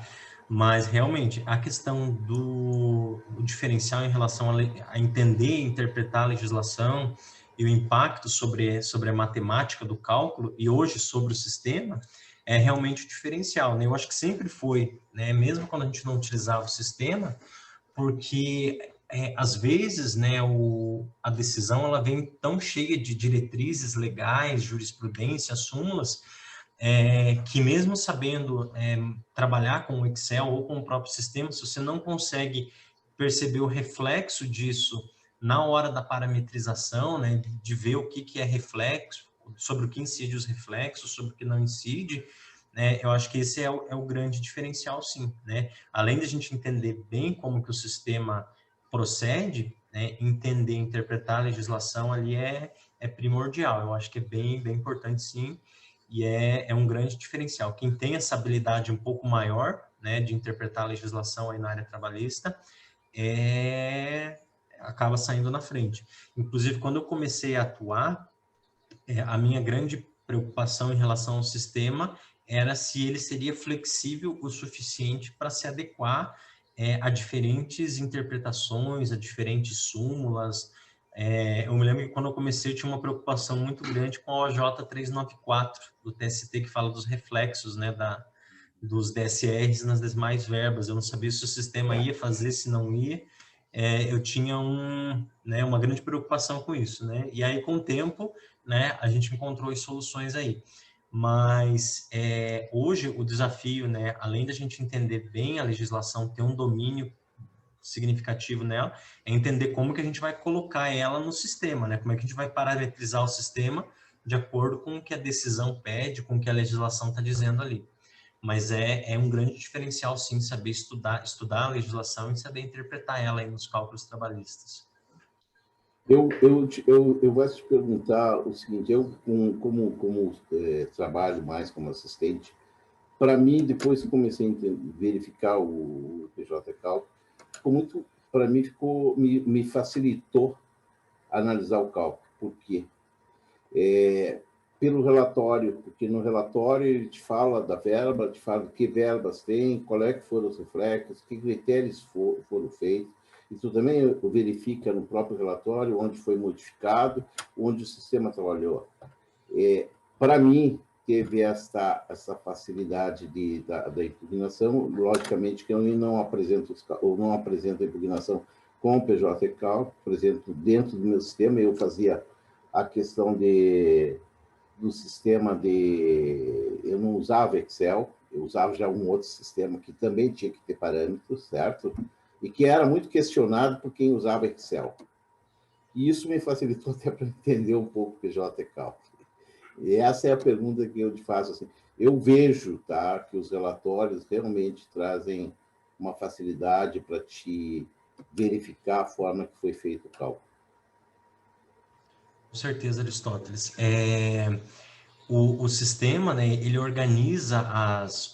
Mas, realmente, a questão do diferencial em relação a entender e interpretar a legislação e o impacto sobre a matemática do cálculo e hoje sobre o sistema é realmente o diferencial, né? Eu acho que sempre foi, né? Mesmo quando a gente não utilizava o sistema, porque às vezes, né, a decisão ela vem tão cheia de diretrizes legais, jurisprudência, súmulas, que mesmo sabendo trabalhar com o Excel ou com o próprio sistema, se você não consegue perceber o reflexo disso na hora da parametrização, né, de ver o que é reflexo, sobre o que incide os reflexos, sobre o que não incide, né, eu acho que esse é o grande diferencial, sim, né? Além de a gente entender bem como que o sistema procede, né, entender, interpretar a legislação ali é primordial. Eu acho que é bem importante, sim, e é um grande diferencial. Quem tem essa habilidade um pouco maior, né, de interpretar a legislação aí na área trabalhista, acaba saindo na frente. Inclusive, quando eu comecei a atuar, a minha grande preocupação em relação ao sistema era se ele seria flexível o suficiente para se adequar a diferentes interpretações, a diferentes súmulas. Eu me lembro que quando eu comecei eu tinha uma preocupação muito grande com a OJ 394 do TST, que fala dos reflexos, né, dos DSRs nas demais verbas. Eu não sabia se o sistema ia fazer, se não ia. Eu tinha uma grande preocupação com isso, né? E aí, com o tempo, né, a gente encontrou as soluções aí. Mas hoje o desafio, né, além da gente entender bem a legislação, ter um domínio significativo nela, é entender como que a gente vai colocar ela no sistema, né? Como é que a gente vai parametrizar o sistema de acordo com o que a decisão pede, com o que a legislação está dizendo ali. Mas é um grande diferencial, sim, saber estudar a legislação e saber interpretar ela aí nos cálculos trabalhistas. Eu vou te perguntar o seguinte, eu como trabalho mais como assistente, para mim, depois que comecei a verificar o PJ Cálculo, para mim me facilitou analisar o cálculo. Por quê? Pelo relatório, porque no relatório ele te fala da verba, te fala que verbas tem, qual é que foram os reflexos, que critérios foram feitos. Isso também verifica no próprio relatório onde foi modificado, onde o sistema trabalhou. Para mim, teve essa facilidade da impugnação, logicamente que eu não apresento a impugnação com o PJ Cálculo, por exemplo, dentro do meu sistema, eu fazia a questão do sistema eu não usava Excel, eu usava já um outro sistema que também tinha que ter parâmetros, certo? E que era muito questionado por quem usava Excel. E isso me facilitou até para entender um pouco o PJ Cálculo. E essa é a pergunta que eu te faço. Assim, eu vejo, tá, que os relatórios realmente trazem uma facilidade para te verificar a forma que foi feito o cálculo. Com certeza, Aristóteles. O sistema, né, ele organiza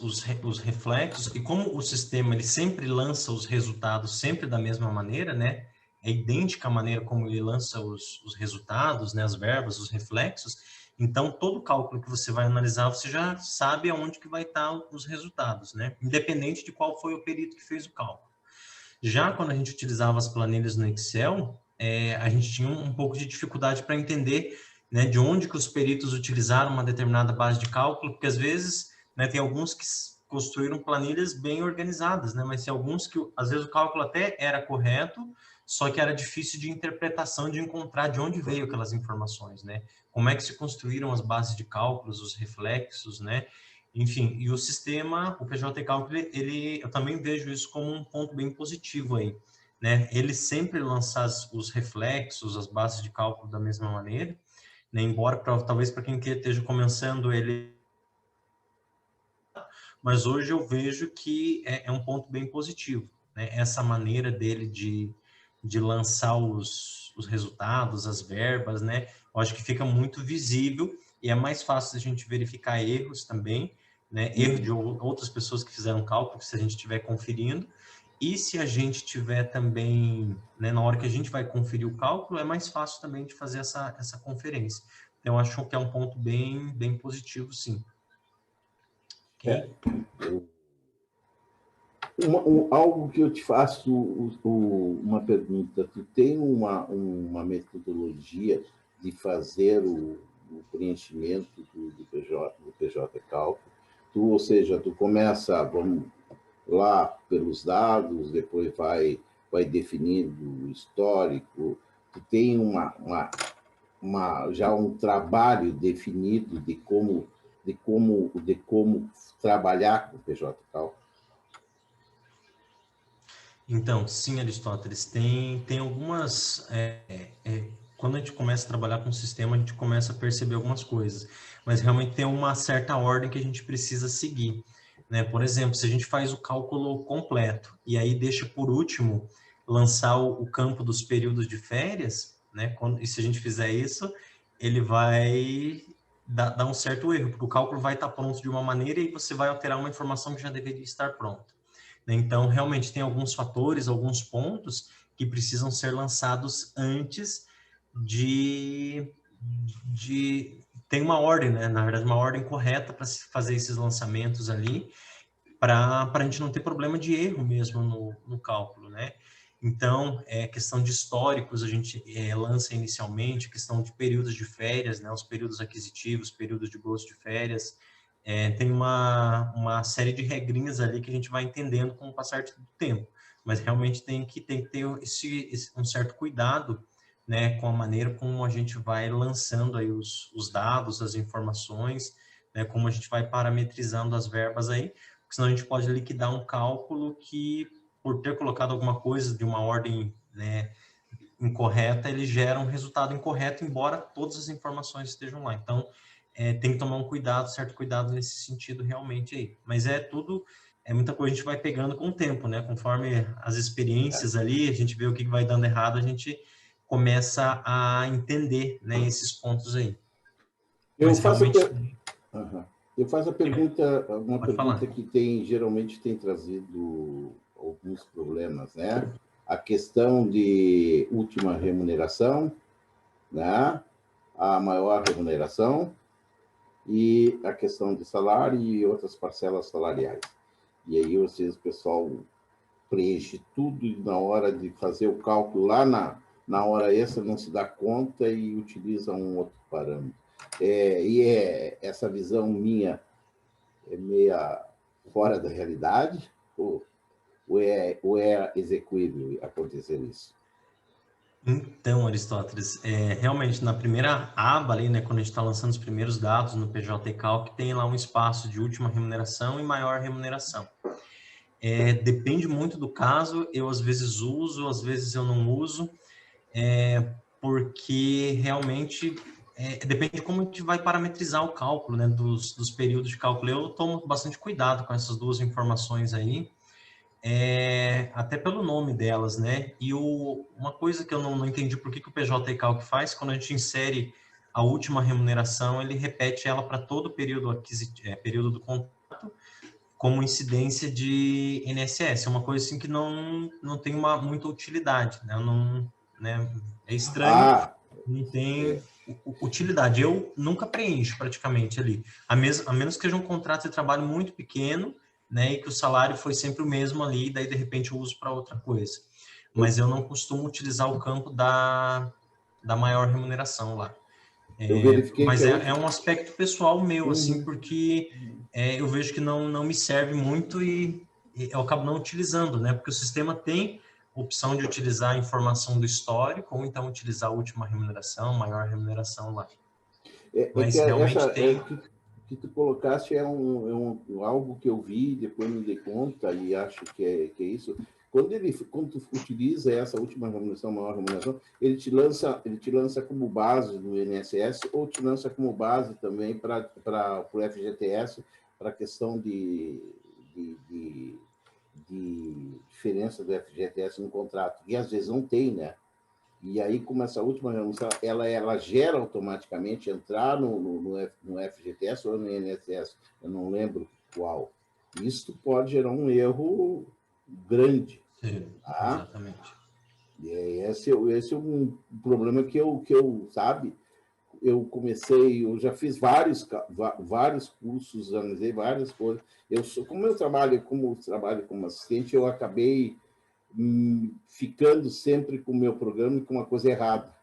os reflexos, e como o sistema ele sempre lança os resultados sempre da mesma maneira, né, é idêntica a maneira como ele lança os resultados, né, as verbas, os reflexos, então todo cálculo que você vai analisar, você já sabe aonde que vai estar os resultados, né, independente de qual foi o perito que fez o cálculo. Já quando a gente utilizava as planilhas no Excel, a gente tinha um pouco de dificuldade para entender, né, de onde que os peritos utilizaram uma determinada base de cálculo, porque às vezes, né, tem alguns que construíram planilhas bem organizadas, né, mas tem alguns que às vezes o cálculo até era correto, só que era difícil de interpretação, de encontrar de onde veio aquelas informações, né? Como é que se construíram as bases de cálculos, os reflexos, né? Enfim, e o sistema, o PJ Cálculo, eu também vejo isso como um ponto bem positivo aí, né? Ele sempre lança os reflexos, as bases de cálculo da mesma maneira, né? Embora talvez para quem esteja começando ele, mas hoje eu vejo que é um ponto bem positivo, né? Essa maneira dele de lançar os resultados, as verbas, né? Eu acho que fica muito visível e é mais fácil a gente verificar erros também, né? Erro de outras pessoas que fizeram cálculo, se a gente estiver conferindo. E se a gente tiver também, né, na hora que a gente vai conferir o cálculo, é mais fácil também de fazer essa conferência. Então, eu acho que é um ponto bem positivo, sim. Okay? Algo que eu te faço uma pergunta. Tu tem uma metodologia de fazer o preenchimento do PJ Cálculo? Ou seja, tu começa, vamos lá, pelos dados, depois vai definindo o histórico. Tu tem já um trabalho definido de como de como trabalhar com o PJ Cálculo? Então, sim, Aristóteles, tem algumas... quando a gente começa a trabalhar com o sistema, a gente começa a perceber algumas coisas, mas realmente tem uma certa ordem que a gente precisa seguir, né? Por exemplo, se a gente faz o cálculo completo e aí deixa por último lançar o campo dos períodos de férias, né? E se a gente fizer isso, ele vai dar um certo erro, porque o cálculo vai estar pronto de uma maneira e você vai alterar uma informação que já deveria estar pronta. Então, realmente, tem alguns fatores, alguns pontos que precisam ser lançados antes tem uma ordem, né? Na verdade, uma ordem correta para se fazer esses lançamentos ali, para a gente não ter problema de erro mesmo no cálculo, né? Então, questão de históricos, a gente lança inicialmente, questão de períodos de férias, né? Os períodos aquisitivos, períodos de gozo de férias, tem uma série de regrinhas ali que a gente vai entendendo com o passar do tempo, mas realmente tem que ter um certo cuidado, né, com a maneira como a gente vai lançando aí os dados, as informações, né, como a gente vai parametrizando as verbas aí, porque senão a gente pode liquidar um cálculo que, por ter colocado alguma coisa de uma ordem, né, incorreta, ele gera um resultado incorreto, embora todas as informações estejam lá. Então, tem que tomar um cuidado, certo cuidado nesse sentido realmente aí. Mas muita coisa a gente vai pegando com o tempo, né? Conforme as experiências ali, a gente vê o que vai dando errado, a gente começa a entender, né, esses pontos aí. Eu Mas faço realmente... Eu faço uma Pode pergunta falar. que geralmente tem trazido alguns problemas, né? A questão de última remuneração, né? A maior remuneração e a questão de salário e outras parcelas salariais. E aí, o pessoal preenche tudo e na hora de fazer o cálculo lá na hora extra não se dá conta e utiliza um outro parâmetro. Essa visão minha é meia fora da realidade ou é execuível acontecer isso? Então, Aristóteles, realmente na primeira aba ali, né, quando a gente está lançando os primeiros dados no PJ Calc, tem lá um espaço de última remuneração e maior remuneração. Depende muito do caso, eu às vezes uso, às vezes eu não uso, porque realmente depende de como a gente vai parametrizar o cálculo, né, dos períodos de cálculo. Eu tomo bastante cuidado com essas duas informações aí, até pelo nome delas, né? E uma coisa que eu não entendi por que o PJ Calc faz, quando a gente insere a última remuneração, ele repete ela para todo o período do contrato, como incidência de INSS. É uma coisa assim que não tem muita utilidade, né? Né? É estranho, não tem utilidade. Eu nunca preencho praticamente ali, a menos que seja um contrato de trabalho muito pequeno, né, e que o salário foi sempre o mesmo ali, e daí de repente eu uso para outra coisa. Mas eu não costumo utilizar o campo da maior remuneração lá. Eu verifiquei Mas que é um aspecto pessoal meu, assim, Uhum. porque eu vejo que não me serve muito e eu acabo não utilizando, né? Porque o sistema tem opção de utilizar a informação do histórico ou então utilizar a última remuneração, maior remuneração lá. Que Mas realmente tem... que tu colocaste algo que eu vi, depois me dei conta e acho que é isso. Quando tu utiliza essa última remuneração, maior remuneração, ele te lança como base no INSS ou te lança como base também para o FGTS, para a questão de diferença do FGTS no contrato, e às vezes não tem, né? E aí, como essa última remuneração, ela gera automaticamente entrar no FGTS ou no INSS, eu não lembro qual. Isso pode gerar um erro grande. Sim, Tá? exatamente. E esse é um problema que eu sabe, eu já fiz vários cursos, analisei várias coisas. Como eu trabalho como assistente, eu acabei ficando sempre com o meu programa e com uma coisa errada.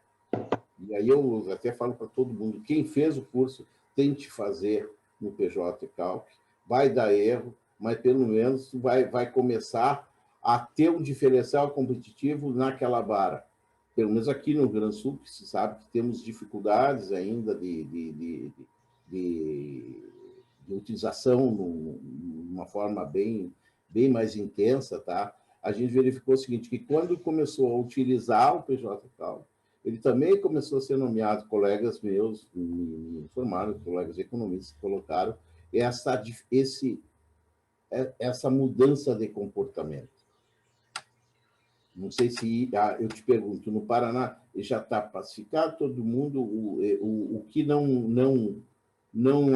E aí eu até falo para todo mundo, quem fez o curso, tente fazer no PJ Calc, vai dar erro, mas pelo menos vai começar a ter um diferencial competitivo naquela vara. Pelo menos aqui no Rio Grande do Sul, que se sabe que temos dificuldades ainda de utilização numa forma bem mais intensa, tá? A gente verificou o seguinte, que quando começou a utilizar o PJ Cálculo, ele também começou a ser nomeado, colegas meus me informaram, colegas economistas colocaram essa mudança de comportamento. Não sei se, eu te pergunto, no Paraná já está pacificado todo mundo, o que não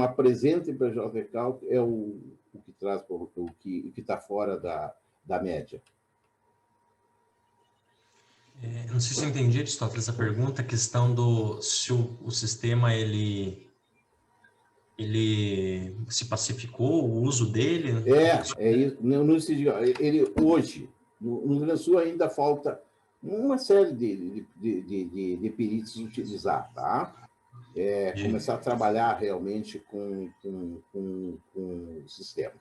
apresenta em PJ Cálculo é o que traz, o que está fora da média. Não sei se eu entendi, Aristóteles, essa pergunta, a questão do se o sistema ele se pacificou, o uso dele. É isso. Ele hoje, no Rio Grande do Sul, ainda falta uma série de peritos utilizar, tá? Começar a trabalhar realmente com o sistema.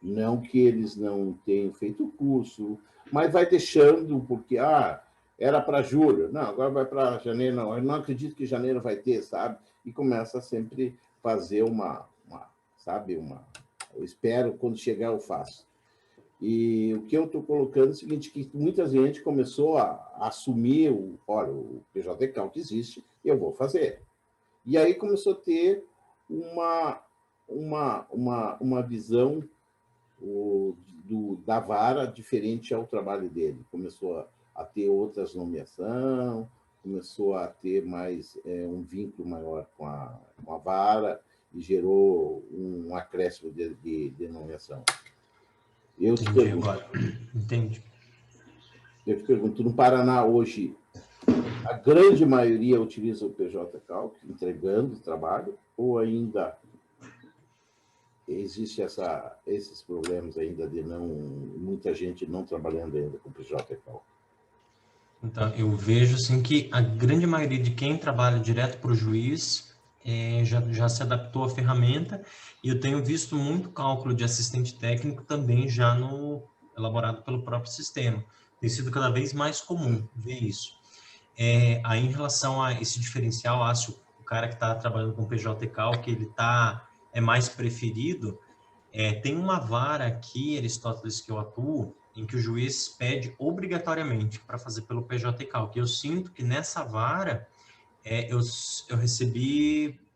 Não que eles não tenham feito o curso, mas vai deixando, porque era para julho, não, agora vai para janeiro, não, eu não acredito que janeiro vai ter, sabe? E começa a sempre fazer eu espero, quando chegar eu faço. E o que eu estou colocando é o seguinte, que muita gente começou a assumir, olha, o PJ Cálculo existe, eu vou fazer. E aí começou a ter uma visão da vara diferente ao trabalho dele. Começou a ter outras nomeações, começou a ter mais um vínculo maior com a vara e gerou um acréscimo de nomeação. Eu te pergunto, Entendi. Eu te pergunto, no Paraná hoje, a grande maioria utiliza o PJ Cálculo, entregando o trabalho, ou ainda existe esses problemas ainda de muita gente não trabalhando ainda com o PJ Cálculo? Então, eu vejo assim que a grande maioria de quem trabalha direto para o juiz já se adaptou à ferramenta, e eu tenho visto muito cálculo de assistente técnico também já elaborado pelo próprio sistema. Tem sido cada vez mais comum ver isso. Aí, em relação a esse diferencial, acho o cara que está trabalhando com PJ Cálculo, que ele é mais preferido. Tem uma vara aqui, Aristóteles, que eu atuo, em que o juiz pede obrigatoriamente para fazer pelo PJ Cálculo. Eu sinto que nessa vara eu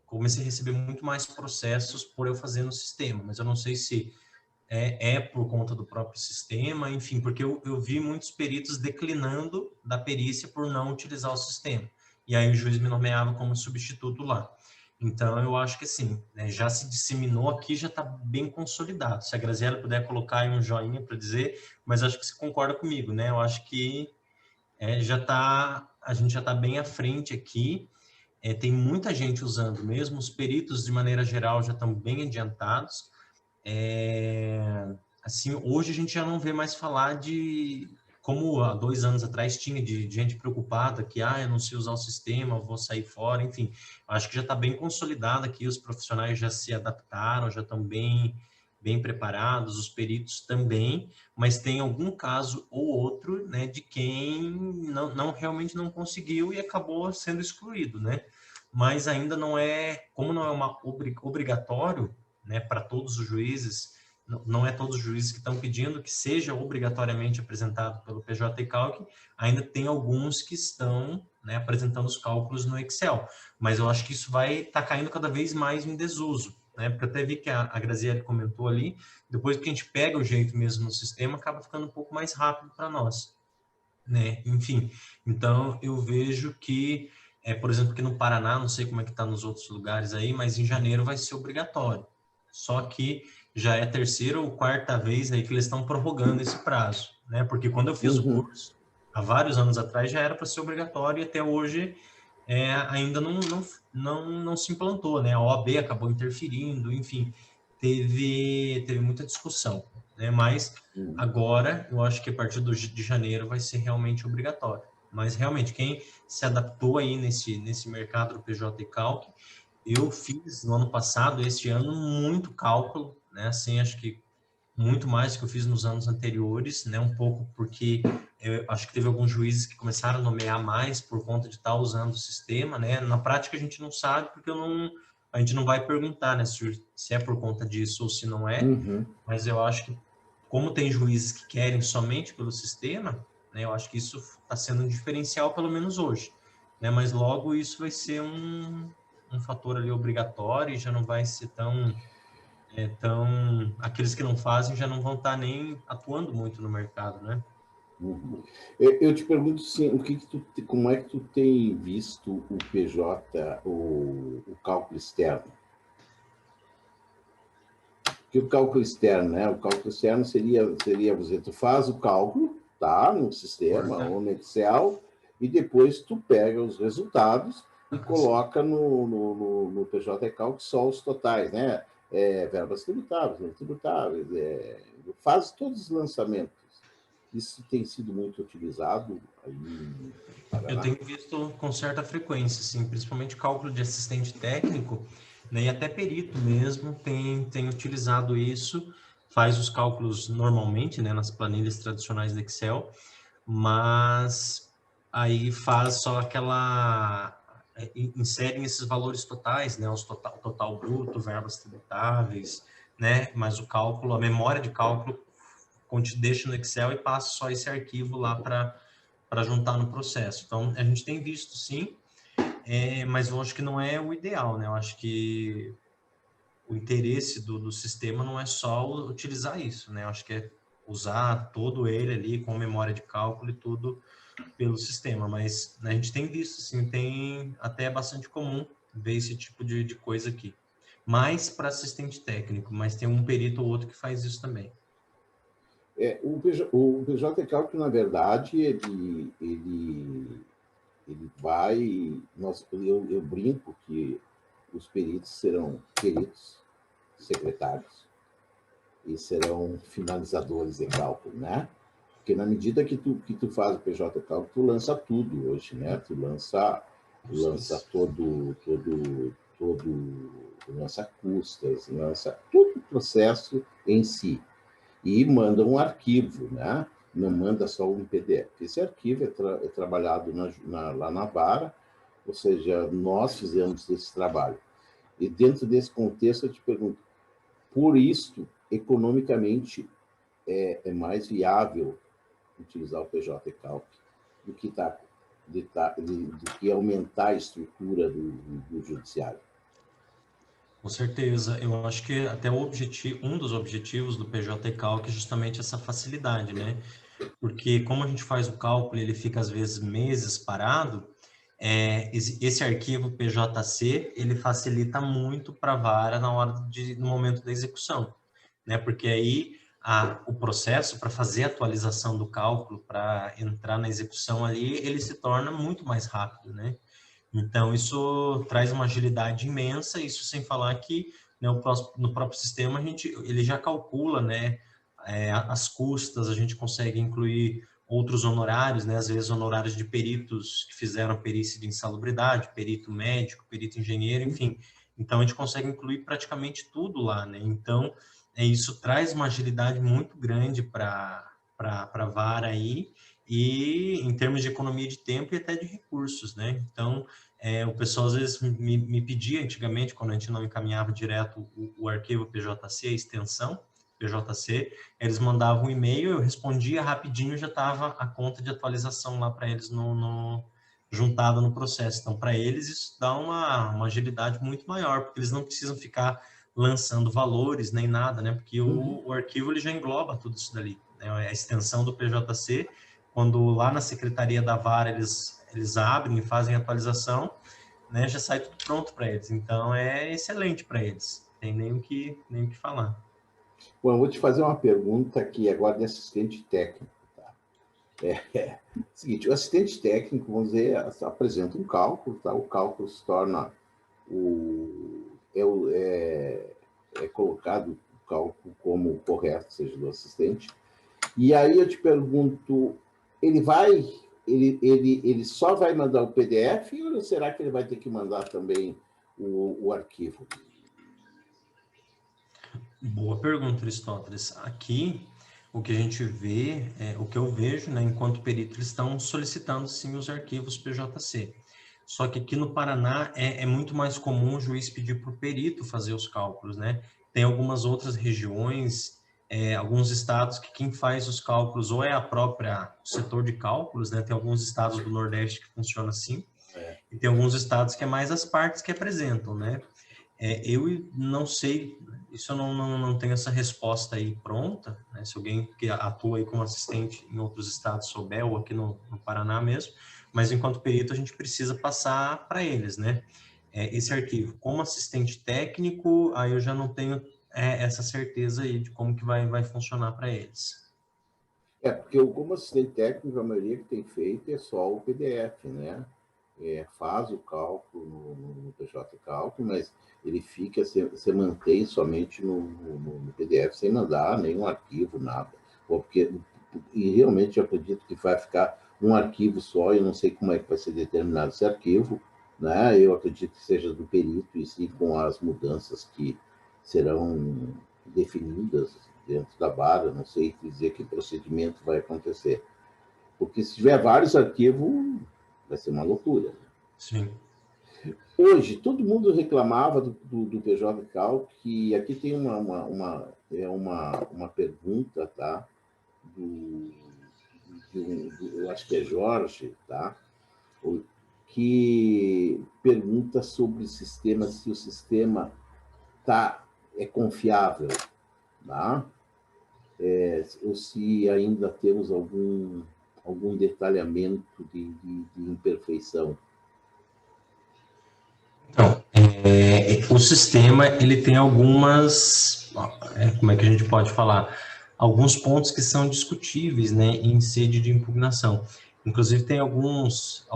comecei a receber muito mais processos por eu fazer no sistema, mas eu não sei se por conta do próprio sistema, enfim, porque eu vi muitos peritos declinando da perícia por não utilizar o sistema. E aí o juiz me nomeava como substituto lá. Então, eu acho que assim, né, já se disseminou aqui, já está bem consolidado. Se a Graziela puder colocar aí um joinha para dizer, mas acho que você concorda comigo, né? Eu acho que a gente já está bem à frente aqui. Tem muita gente usando mesmo, os peritos, de maneira geral, já estão bem adiantados. Assim, hoje a gente já não vê mais falar de, como há 2 anos atrás tinha, de gente preocupada que, eu não sei usar o sistema, vou sair fora, enfim. Acho que já está bem consolidado aqui, os profissionais já se adaptaram, já estão bem preparados, os peritos também, mas tem algum caso ou outro, né, de quem realmente não conseguiu e acabou sendo excluído, né? Mas ainda não como não é obrigatório, né, para todos os juízes, não é todos os juízes que estão pedindo que seja obrigatoriamente apresentado pelo PJ Cálculo, ainda tem alguns que estão, né, apresentando os cálculos no Excel, mas eu acho que isso vai estar caindo cada vez mais em desuso, né, porque eu até vi que a Graziele comentou ali, depois que a gente pega o jeito mesmo no sistema, acaba ficando um pouco mais rápido para nós, né, enfim, então eu vejo que, por exemplo, aqui no Paraná, não sei como é que está nos outros lugares aí, mas em janeiro vai ser obrigatório, só que já é a 3ª ou 4ª vez aí que eles estão prorrogando esse prazo, né? Porque quando eu fiz o curso, há vários anos atrás, já era para ser obrigatório, e até hoje ainda não se implantou, né? A OAB acabou interferindo, enfim, teve muita discussão, né? Mas agora, eu acho que a partir de janeiro vai ser realmente obrigatório. Mas realmente, quem se adaptou aí nesse mercado do PJ Cálculo, eu fiz no ano passado, este ano, muito cálculo, né? Assim, acho que muito mais do que eu fiz nos anos anteriores, né? Um pouco porque eu acho que teve alguns juízes que começaram a nomear mais por conta de estar usando o sistema, né? Na prática a gente não sabe, porque a A gente não vai perguntar, né, se é por conta disso ou se não é, mas eu acho que, como tem juízes que querem somente pelo sistema, né, eu acho que isso está sendo um diferencial, pelo menos hoje, né, mas logo isso vai ser um fator ali obrigatório e já não vai ser tão... aqueles que não fazem já não vão estar nem atuando muito no mercado, né? Eu te pergunto, sim, como é que tu tem visto o PJ, o cálculo externo? Que o cálculo externo, né? O cálculo externo seria você, tu faz o cálculo, tá, no sistema ou no Excel, e depois tu pega os resultados e coloca no PJ Cálculo só os totais, né? Verbas tributáveis, não tributáveis, faz todos os lançamentos. Isso tem sido muito utilizado aí em Paraná? Eu tenho visto com certa frequência, sim, principalmente cálculo de assistente técnico, né, e até perito mesmo tem utilizado isso, faz os cálculos normalmente, né, nas planilhas tradicionais do Excel, mas aí faz só inserem esses valores totais, né, os total bruto, verbas tributáveis, né, mas o cálculo, a memória de cálculo, deixa no Excel e passa só esse arquivo lá para juntar no processo. Então, a gente tem visto, sim, mas eu acho que não é o ideal, né? Eu acho que o interesse do sistema não é só utilizar isso, né? Eu acho que é usar todo ele ali com memória de cálculo e tudo pelo sistema, mas a gente tem visto, sim, tem até bastante comum ver esse tipo de coisa aqui. Mais para assistente técnico, mas tem um perito ou outro que faz isso também. O PJ Cálculo, na verdade, ele vai... Eu brinco que os peritos serão peritos, secretários, e serão finalizadores de cálculo, né? Porque na medida que tu faz o PJ Cálculo, tu lança tudo hoje, né? Tu lança todo lança custas, lança todo o processo em si. E manda um arquivo, né? Não manda só um PDF. Esse arquivo é trabalhado lá na vara, ou seja, nós fizemos esse trabalho. E dentro desse contexto, eu te pergunto, por isso, economicamente, é mais viável utilizar o PJ Calc do que aumentar a estrutura do judiciário? Com certeza, eu acho que até um dos objetivos do PJ Calc é justamente essa facilidade, né? Porque como a gente faz o cálculo, ele fica às vezes meses parado, esse arquivo PJC, ele facilita muito para a vara no momento da execução, né? Porque aí o processo para fazer a atualização do cálculo, para entrar na execução ali, ele se torna muito mais rápido, né? Então, isso traz uma agilidade imensa, isso sem falar que, né, no próprio sistema ele já calcula, né, as custas, a gente consegue incluir outros honorários, né, às vezes honorários de peritos que fizeram perícia de insalubridade, perito médico, perito engenheiro, enfim. Então, a gente consegue incluir praticamente tudo lá, né? Então, isso traz uma agilidade muito grande para a vara aí, e em termos de economia de tempo e até de recursos, né? Então, o pessoal às vezes me pedia antigamente, quando a gente não encaminhava direto o arquivo PJC, a extensão PJC, eles mandavam um e-mail, eu respondia rapidinho, já estava a conta de atualização lá para eles juntada no processo. Então, para eles, isso dá uma agilidade muito maior, porque eles não precisam ficar lançando valores nem nada, né? Porque o arquivo ele já engloba tudo isso dali, né? A extensão do PJC, quando lá na secretaria da vara eles abrem e fazem a atualização, né, já sai tudo pronto para eles. Então, é excelente para eles. Tem nem o que falar. Bom, eu vou te fazer uma pergunta aqui agora de assistente técnico. Tá? Seguinte, o assistente técnico, vamos dizer, apresenta um cálculo, tá? O cálculo se torna é colocado o cálculo como correto, seja do assistente. E aí eu te pergunto, ele só vai mandar o PDF ou será que ele vai ter que mandar também o arquivo? Boa pergunta, Aristóteles. Aqui, o que a gente vê, o que eu vejo, né, enquanto perito, eles estão solicitando, sim, os arquivos PJC. Só que aqui no Paraná é muito mais comum o juiz pedir para o perito fazer os cálculos, né? Tem algumas outras regiões, alguns estados que quem faz os cálculos ou é o setor de cálculos, né? Tem alguns estados do Nordeste que funciona assim, e tem alguns estados que é mais as partes que apresentam, né? Eu não sei, isso eu não tenho essa resposta aí pronta, né? Se alguém que atua aí como assistente em outros estados souber, ou aqui no Paraná mesmo, mas enquanto perito a gente precisa passar para eles, né? Esse arquivo. Como assistente técnico, aí eu já não tenho essa certeza aí de como que vai funcionar para eles. Porque eu, como assistente técnico, a maioria que tem feito é só o PDF, né? Faz o cálculo no PJ Cálculo, mas ele fica, se mantém somente no PDF, sem mandar nenhum arquivo, nada. E realmente eu acredito que vai ficar um arquivo só, eu não sei como é que vai ser determinado esse arquivo, né? Eu acredito que seja do perito, e sim com as mudanças que serão definidas dentro da barra, não sei dizer que procedimento vai acontecer. Porque se tiver vários arquivos, vai ser uma loucura. Sim. Hoje, todo mundo reclamava do PJ Cal, que aqui tem uma pergunta, tá? Eu acho que é Jorge, tá? Que pergunta sobre o sistema, se o sistema é confiável, tá? Ou se ainda temos algum detalhamento de imperfeição. Então, o sistema, ele tem algumas, como é que a gente pode falar? Alguns pontos que são discutíveis, né, em sede de impugnação. Inclusive, tem alguns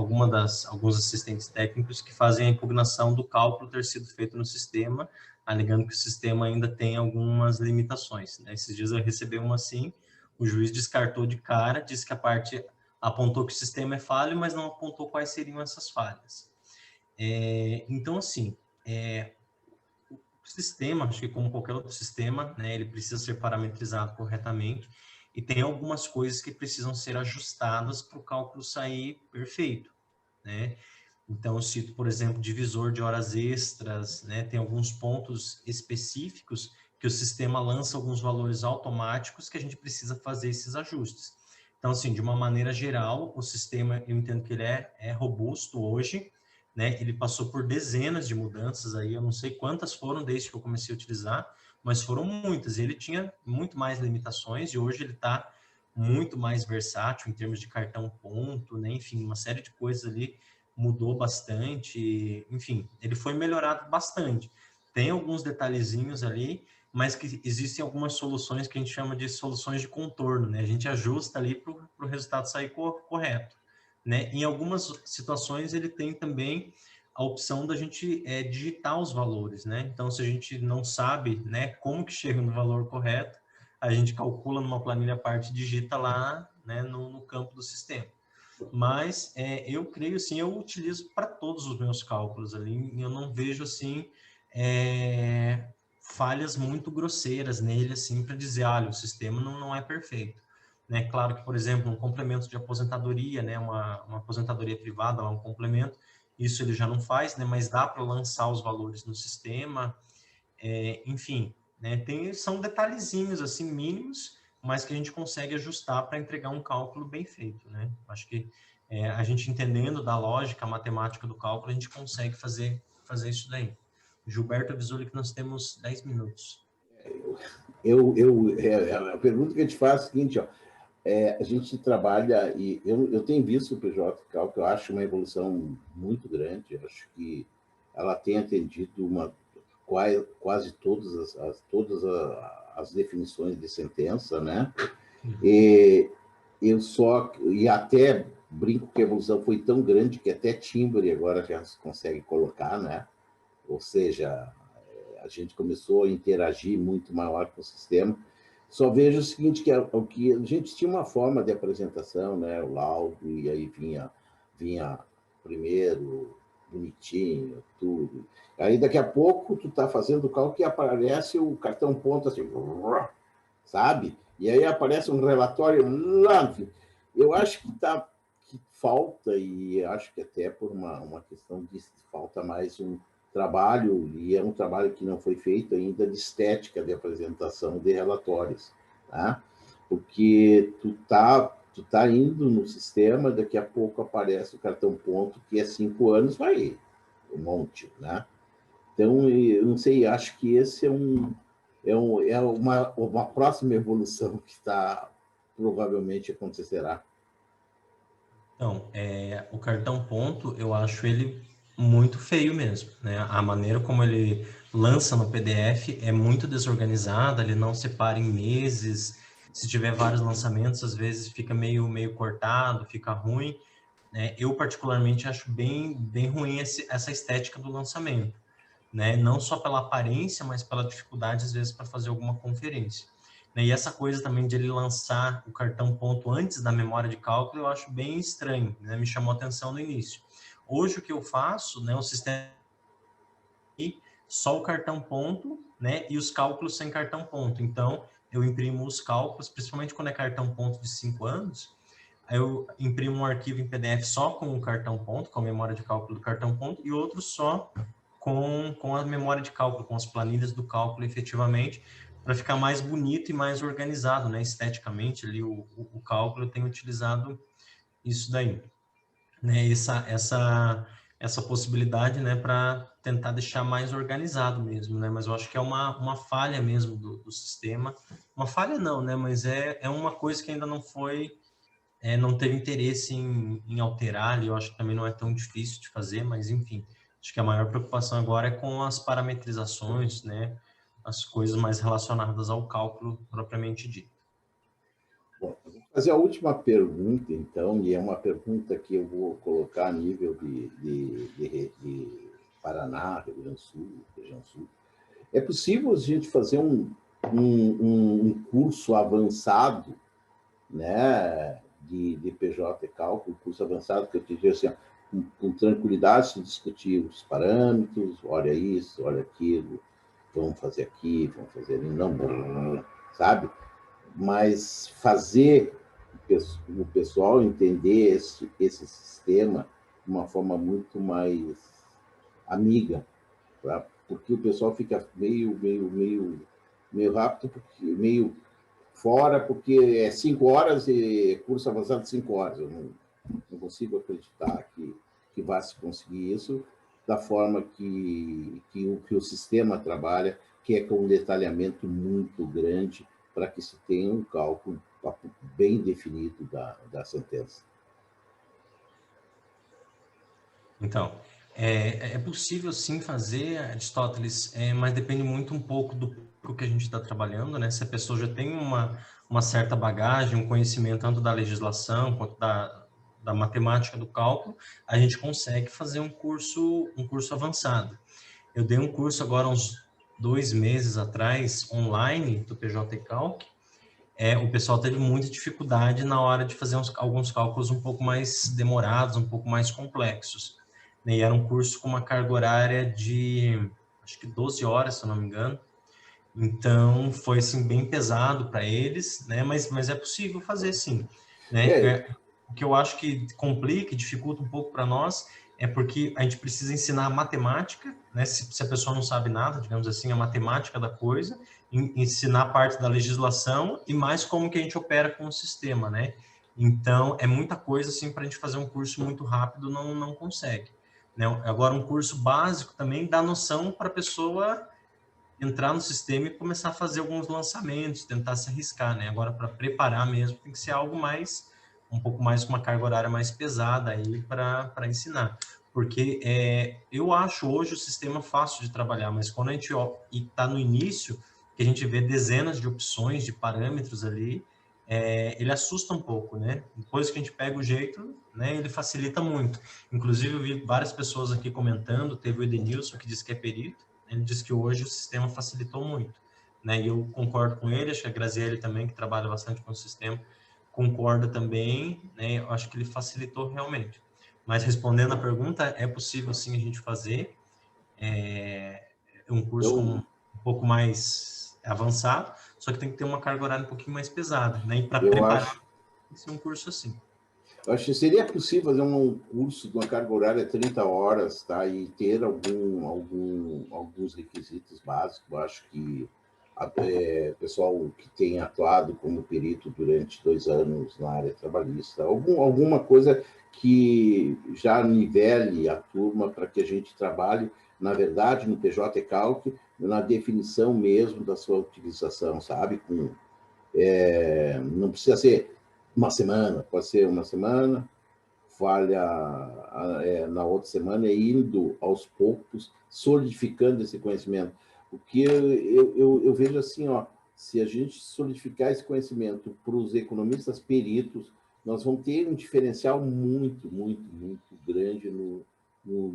assistentes técnicos que fazem a impugnação do cálculo ter sido feito no sistema, alegando que o sistema ainda tem algumas limitações, né? Esses dias eu recebi uma assim, o juiz descartou de cara, disse que a parte apontou que o sistema é falho, mas não apontou quais seriam essas falhas. Então, assim, o sistema, acho que como qualquer outro sistema, né, ele precisa ser parametrizado corretamente e tem algumas coisas que precisam ser ajustadas para o cálculo sair perfeito, né? Então, eu cito, por exemplo, divisor de horas extras, né? Tem alguns pontos específicos que o sistema lança alguns valores automáticos que a gente precisa fazer esses ajustes. Então, assim, de uma maneira geral, o sistema, eu entendo que ele é robusto hoje, né? Ele passou por dezenas de mudanças aí, eu não sei quantas foram desde que eu comecei a utilizar, mas foram muitas. E ele tinha muito mais limitações e hoje ele está muito mais versátil em termos de cartão ponto, né? Enfim, uma série de coisas ali mudou bastante. Enfim, ele foi melhorado bastante. Tem alguns detalhezinhos ali, mas que existem algumas soluções que a gente chama de soluções de contorno, né? A gente ajusta ali para o resultado sair correto. Né? Em algumas situações, ele tem também a opção da gente digitar os valores, né? Então, se a gente não sabe, né, como que chega no valor correto, a gente calcula numa planilha à parte, digita lá, né, no campo do sistema. Mas eu creio, assim, eu utilizo para todos os meus cálculos ali, eu não vejo, assim, falhas muito grosseiras nele, assim, para dizer, olha, o sistema não é perfeito. Né? Claro que, por exemplo, um complemento de aposentadoria, né? Uma aposentadoria privada, um complemento, isso ele já não faz, né? Mas dá para lançar os valores no sistema, enfim, né? São detalhezinhos assim mínimos, mas que a gente consegue ajustar para entregar um cálculo bem feito, né? Acho que a gente entendendo da lógica, a matemática do cálculo, a gente consegue fazer isso daí. Gilberto avisou que nós temos 10 minutos. A pergunta que a gente faz é a seguinte, ó, a gente trabalha, e eu tenho visto o PJ Cal, que eu acho uma evolução muito grande, eu acho que ela tem atendido quase todas as definições de sentença, né? E até brinco que a evolução foi tão grande que até timbre agora já se consegue colocar, né? Ou seja, a gente começou a interagir muito maior com o sistema. Só vejo o seguinte, que a gente tinha uma forma de apresentação, né? O laudo, e aí vinha primeiro, bonitinho, tudo. Aí, daqui a pouco, tu tá fazendo o cálculo e aparece o cartão ponto assim, sabe? E aí aparece um relatório lá. Eu acho que falta, e acho que até por uma questão de falta mais um trabalho, e é um trabalho que não foi feito ainda, de estética de apresentação de relatórios, tá? Porque tu tá indo no sistema, daqui a pouco aparece o cartão ponto, que é 5 anos, vai um monte, né? Então, eu não sei, acho que esse é uma próxima evolução que provavelmente acontecerá. Então, o cartão ponto, eu acho ele muito feio mesmo, né? A maneira como ele lança no PDF é muito desorganizada, ele não separa em meses. Se tiver vários lançamentos, às vezes fica meio cortado, fica ruim, né? Eu, particularmente, acho bem ruim essa estética do lançamento, né? Não só pela aparência, mas pela dificuldade, às vezes, para fazer alguma conferência. E essa coisa também de ele lançar o cartão ponto antes da memória de cálculo, eu acho bem estranho, né? Me chamou a atenção no início. Hoje, o que eu faço, né, o sistema só o cartão ponto, né, e os cálculos sem cartão ponto. Então, eu imprimo os cálculos, principalmente quando é cartão ponto de 5 anos, eu imprimo um arquivo em PDF só com o cartão ponto, com a memória de cálculo do cartão ponto, e outro só com a memória de cálculo, com as planilhas do cálculo efetivamente, para ficar mais bonito e mais organizado, né? Esteticamente, ali o cálculo eu tenho utilizado isso daí, né? Essa possibilidade, né? Para tentar deixar mais organizado mesmo, né? Mas eu acho que é uma falha mesmo do sistema. Uma falha não, né? Mas é uma coisa que ainda não foi... não teve interesse em alterar, e eu acho que também não é tão difícil de fazer, mas enfim, acho que a maior preocupação agora é com as parametrizações, né, as coisas mais relacionadas ao cálculo propriamente dito. Bom, eu vou fazer a última pergunta, então, e é uma pergunta que eu vou colocar a nível de Paraná, Rio Grande do Sul, região sul. É possível a gente fazer um curso avançado, né, de PJ e cálculo, curso avançado, que eu te digo assim, ó, com tranquilidade, se discutir os parâmetros, olha isso, olha aquilo, vamos fazer aqui, vamos fazer ali, não, sabe? Mas fazer o pessoal entender esse sistema de uma forma muito mais amiga, porque o pessoal fica meio rápido, meio fora, porque é 5 horas e curso avançado de 5 horas. Eu não consigo acreditar que vá se conseguir isso da forma que o sistema trabalha, que é com um detalhamento muito grande para que se tenha um cálculo bem definido da sentença. Então, é possível sim fazer, Aristóteles, mas depende muito um pouco do público que a gente está trabalhando, né? Se a pessoa já tem uma certa bagagem, um conhecimento tanto da legislação quanto da matemática do cálculo, a gente consegue fazer um curso avançado. Eu dei um curso agora uns 2 meses atrás, online, do PJ Calc. O pessoal teve muita dificuldade na hora de fazer alguns cálculos um pouco mais demorados, um pouco mais complexos. E era um curso com uma carga horária de, acho que 12 horas, se eu não me engano. Então, foi, assim, bem pesado para eles, né? Mas é possível fazer, sim. Né? O que eu acho que complica e dificulta um pouco para nós é porque a gente precisa ensinar a matemática, né? Se a pessoa não sabe nada, digamos assim, a matemática da coisa, ensinar parte da legislação e mais como que a gente opera com o sistema, né? Então, é muita coisa, assim, para a gente fazer um curso muito rápido, não consegue. Né? Agora, um curso básico também dá noção para a pessoa entrar no sistema e começar a fazer alguns lançamentos, tentar se arriscar, né? Agora, para preparar mesmo, tem que ser algo um pouco mais, com uma carga horária mais pesada aí para ensinar. Porque eu acho hoje o sistema fácil de trabalhar, mas quando a gente está no início, que a gente vê dezenas de opções, de parâmetros ali, ele assusta um pouco, né? Depois que a gente pega o jeito, né, ele facilita muito. Inclusive, eu vi várias pessoas aqui comentando, teve o Edenilson, que disse que é perito, ele disse que hoje o sistema facilitou muito, né? E eu concordo com ele, acho que a Graziele também, que trabalha bastante com o sistema, concorda também, né? Eu acho que ele facilitou realmente. Mas respondendo a pergunta, é possível sim a gente fazer um curso um pouco mais avançado, só que tem que ter uma carga horária um pouquinho mais pesada, né? E para preparar, tem que ser um curso assim. acho que seria possível fazer um curso de uma carga horária de 30 horas, tá? E ter alguns requisitos básicos. Eu acho que o pessoal que tem atuado como perito durante 2 anos na área trabalhista, alguma coisa que já nivele a turma para que a gente trabalhe, na verdade, no PJ Calc, na definição mesmo da sua utilização, sabe? Não precisa ser uma semana, pode ser uma semana, falha na outra semana, e indo aos poucos, solidificando esse conhecimento. Porque eu vejo assim, ó, se a gente solidificar esse conhecimento para os economistas peritos, nós vamos ter um diferencial muito, muito, muito grande no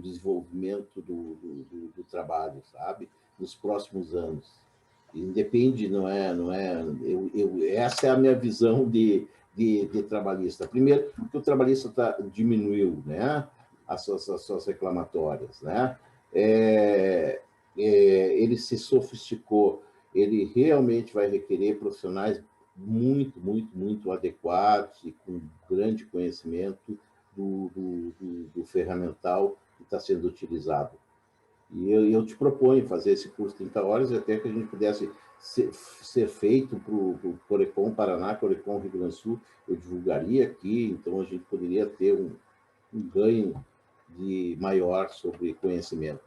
desenvolvimento do trabalho, sabe? Nos próximos anos. Independe, essa é a minha visão de trabalhista. Primeiro, que o trabalhista diminuiu, né, as suas reclamatórias, né? Ele se sofisticou, ele realmente vai requerer profissionais muito, muito, muito adequados e com grande conhecimento do ferramental que está sendo utilizado. E eu te proponho fazer esse curso de 30 horas, até que a gente pudesse ser feito para o Corecon Paraná, Corecon Rio Grande do Sul, eu divulgaria aqui, então a gente poderia ter um ganho maior sobre conhecimento.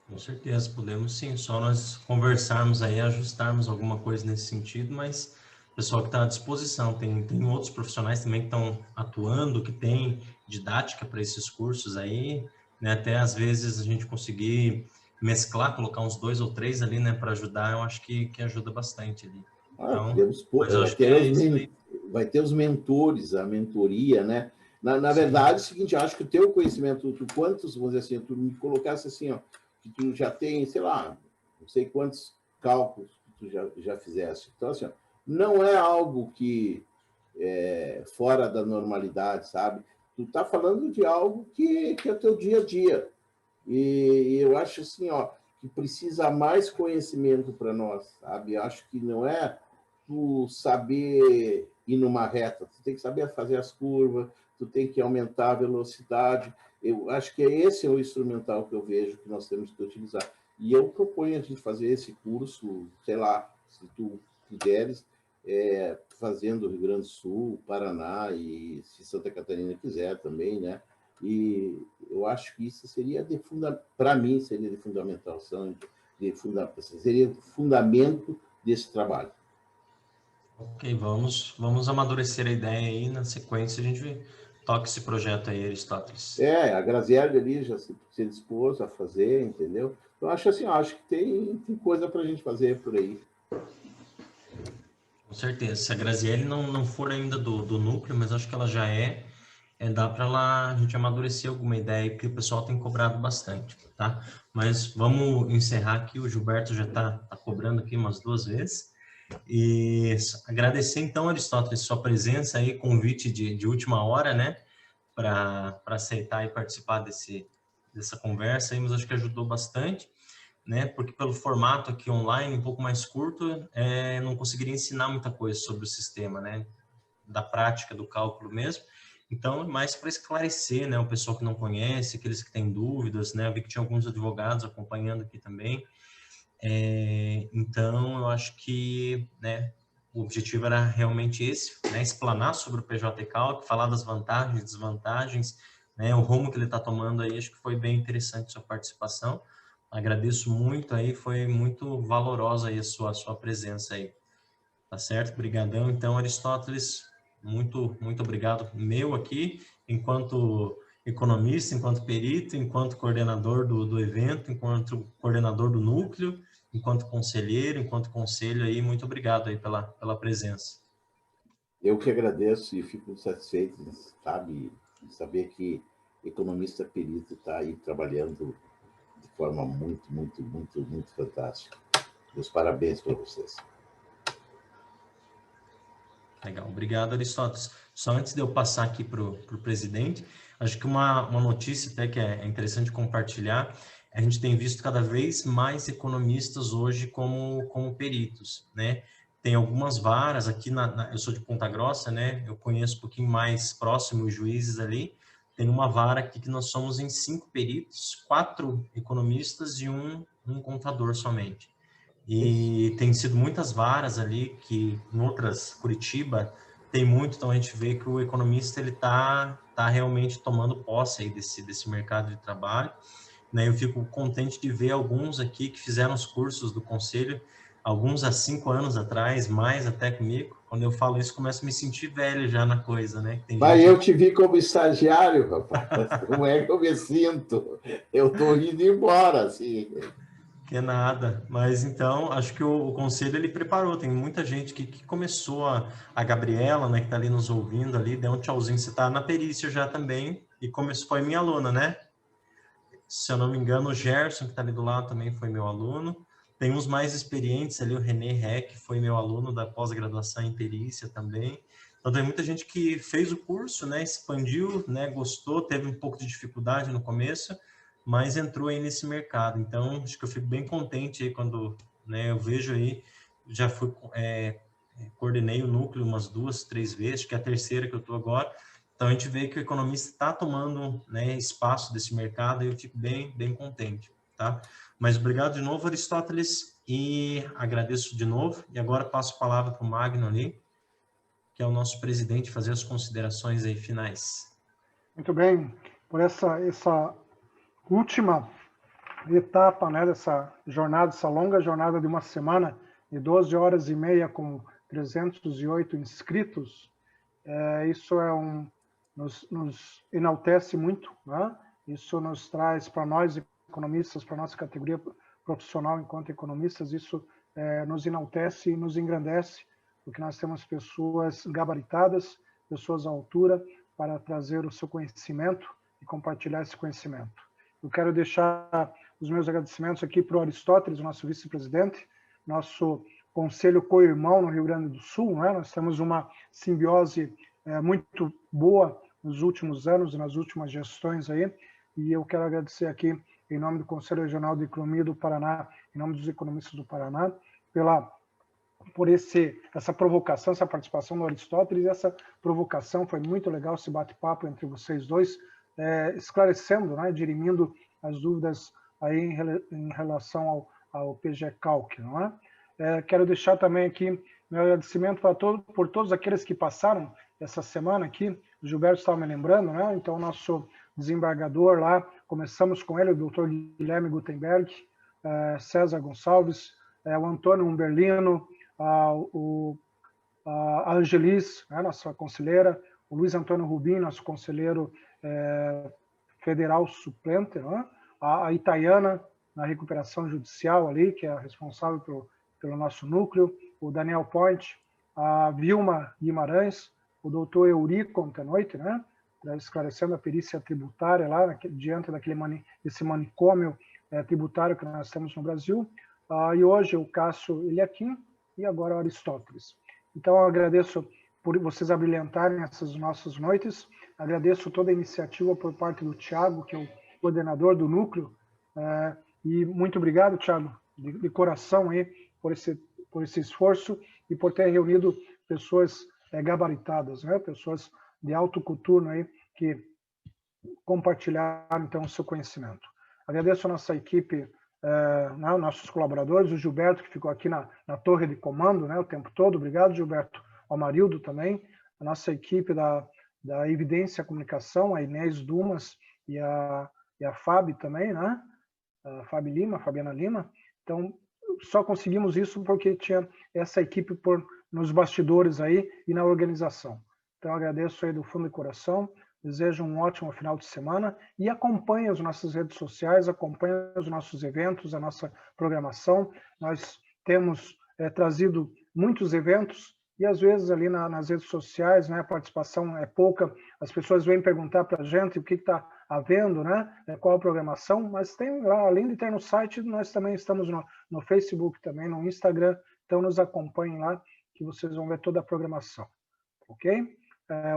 Com certeza, podemos sim, só nós conversarmos aí, ajustarmos alguma coisa nesse sentido, mas o pessoal que está à disposição, tem outros profissionais também que estão atuando, que tem didática para esses cursos aí, né? Até às vezes a gente conseguir mesclar, colocar uns 2 ou 3 ali, né, para ajudar, eu acho que ajuda bastante ali. Então, vai ter os mentores, a mentoria, né? Na verdade, é o seguinte, eu acho que o teu conhecimento, quantos, vamos dizer assim, tu me colocasse assim, ó, que tu já tem, sei lá, não sei quantos cálculos que tu já fizeste. Então, assim, ó, não é algo que é fora da normalidade, sabe? Tu tá falando de algo que é o teu dia a dia. E eu acho assim, ó, que precisa mais conhecimento para nós, sabe? Eu acho que não é tu saber ir numa reta, tu tem que saber fazer as curvas, tu tem que aumentar a velocidade. Eu acho que esse é o instrumental que eu vejo que nós temos que utilizar. E eu proponho a gente fazer esse curso, sei lá, se tu quiseres, fazendo Rio Grande do Sul, Paraná, e se Santa Catarina quiser também, né? E eu acho que isso seria para mim, seria de fundamentação, seria fundamento desse trabalho. Ok, vamos amadurecer a ideia aí, na sequência a gente toca esse projeto aí, Aristóteles. A Graziella ali já se dispôs a fazer, entendeu? Então, acho que tem coisa para a gente fazer por aí. Com certeza. Se a Graziele não for ainda do núcleo, mas acho que ela já dá para a gente amadurecer alguma ideia aí, porque o pessoal tem cobrado bastante, tá? Mas vamos encerrar aqui, o Gilberto já tá cobrando aqui umas 2 vezes. E agradecer então, Aristóteles, sua presença aí, convite de última hora, né? Para aceitar e participar dessa conversa aí, mas acho que ajudou bastante, né? Porque pelo formato aqui online, um pouco mais curto, não conseguiria ensinar muita coisa sobre o sistema, né? Da prática do cálculo mesmo. Então, mais para esclarecer, né? O pessoal que não conhece, aqueles que têm dúvidas, né? Eu vi que tinha alguns advogados acompanhando aqui também. Então, eu acho que, né? O objetivo era realmente esse, né? Explanar sobre o PJ Calc, falar das vantagens e desvantagens, né? O rumo que ele está tomando aí, acho que foi bem interessante a sua participação. Agradeço muito aí, foi muito valorosa aí a sua presença aí. Tá certo? Obrigadão. Então, Aristóteles, muito obrigado meu aqui, enquanto economista, enquanto perito, enquanto coordenador do evento, enquanto coordenador do núcleo, enquanto conselheiro, enquanto conselho aí, muito obrigado aí pela presença. Eu que agradeço e fico satisfeito, sabe, de saber que economista perito está aí trabalhando de forma muito, muito, muito, muito fantástica. Meus parabéns para vocês. Legal, obrigado, Aristóteles. Só antes de eu passar aqui para o presidente, acho que uma notícia até que é interessante compartilhar, a gente tem visto cada vez mais economistas hoje como peritos, né? tem algumas varas aqui, eu sou de Ponta Grossa, né? Eu conheço um pouquinho mais próximo os juízes ali. Tem uma vara aqui que nós somos em 5 peritos, 4 economistas e um contador somente. E tem sido muitas varas ali que em outras, Curitiba, tem muito, então a gente vê que o economista ele tá realmente tomando posse aí desse mercado de trabalho, né? Eu fico contente de ver alguns aqui que fizeram os cursos do conselho, alguns há 5 anos atrás, mais até comigo. Quando eu falo isso, começo a me sentir velho já na coisa, né? Tem Mas gente... eu te vi como estagiário, rapaz. Como é que eu me sinto? Eu estou indo embora, assim. Que é nada, mas então acho que o conselho ele preparou. Tem muita gente que começou, a Gabriela, né, que está ali nos ouvindo ali, deu um tchauzinho. Você está na perícia já também e começou, foi minha aluna, né? Se eu não me engano, o Gerson, que está ali do lado, também foi meu aluno. Tem uns mais experientes ali, o René Reck, foi meu aluno da pós-graduação em perícia também. Então tem muita gente que fez o curso, né, expandiu, né, gostou, teve um pouco de dificuldade no começo, mas entrou aí nesse mercado. Então, acho que eu fico bem contente aí quando, né, eu vejo aí, já fui, coordenei o núcleo umas 2, 3 vezes, acho que é a terceira que eu estou agora. Então, a gente vê que o economista está tomando, né, espaço desse mercado e eu fico bem, bem contente, tá? Mas obrigado de novo, Aristóteles, e agradeço de novo. E agora passo a palavra para o Magno ali, que é o nosso presidente, fazer as considerações aí finais. Muito bem, por essa última etapa, né, dessa jornada, essa longa jornada de uma semana, de 12 horas e meia com 308 inscritos, isso nos enaltece muito, né? Isso nos traz para nós economistas, para nossa categoria profissional enquanto economistas, isso nos enaltece e nos engrandece, porque nós temos pessoas gabaritadas, pessoas à altura para trazer o seu conhecimento e compartilhar esse conhecimento. Eu quero deixar os meus agradecimentos aqui para o Aristóteles, nosso vice-presidente, nosso conselho co-irmão no Rio Grande do Sul, né? Nós temos uma simbiose muito boa nos últimos anos e nas últimas gestões aí, e eu quero agradecer aqui, em nome do Conselho Regional de Economia do Paraná, em nome dos economistas do Paraná, por essa provocação, essa participação do Aristóteles. Essa provocação foi muito legal, esse bate-papo entre vocês dois, esclarecendo, né, dirimindo as dúvidas aí em relação ao PG-Calc, não é? Quero deixar também aqui meu agradecimento por todos aqueles que passaram essa semana aqui. O Gilberto estava me lembrando, né? Então, o nosso desembargador lá, começamos com ele, o doutor Guilherme Gutenberg, César Gonçalves, o Antônio Umberlino, a Angelis, né, nossa conselheira, o Luiz Antônio Rubim, nosso conselheiro federal suplente, né? A Itaiana, na recuperação judicial ali, que é a responsável pelo nosso núcleo, o Daniel Point, a Vilma Guimarães, o doutor Eurico ontem à noite, né, esclarecendo a perícia tributária lá, diante desse manicômio tributário que nós temos no Brasil, e hoje o Cássio Eliakim e agora o Aristóteles. Então, eu agradeço por vocês abrilhantarem essas nossas noites, agradeço toda a iniciativa por parte do Thiago, que é o coordenador do núcleo, e muito obrigado, Thiago, de coração aí, por esse esforço e por ter reunido pessoas gabaritadas, né? Pessoas de alto coturno aí, que compartilharam, então, o seu conhecimento. Agradeço a nossa equipe, nossos colaboradores, o Gilberto, que ficou aqui na torre de comando, né, o tempo todo. Obrigado, Gilberto. O Amarildo também. A nossa equipe da Evidência Comunicação, a Inês Dumas e a Fábio também, né? A Fabiana Lima. Então, só conseguimos isso porque tinha essa equipe nos bastidores aí e na organização. Então, agradeço aí do fundo do coração, desejo um ótimo final de semana e acompanhe as nossas redes sociais, acompanhe os nossos eventos, a nossa programação. Nós temos trazido muitos eventos e, às vezes, ali nas redes sociais, né, a participação é pouca, as pessoas vêm perguntar para a gente o que está havendo, né, qual a programação, mas tem lá, além de ter no site, nós também estamos no Facebook, também no Instagram, então nos acompanhem lá, que vocês vão ver toda a programação, ok?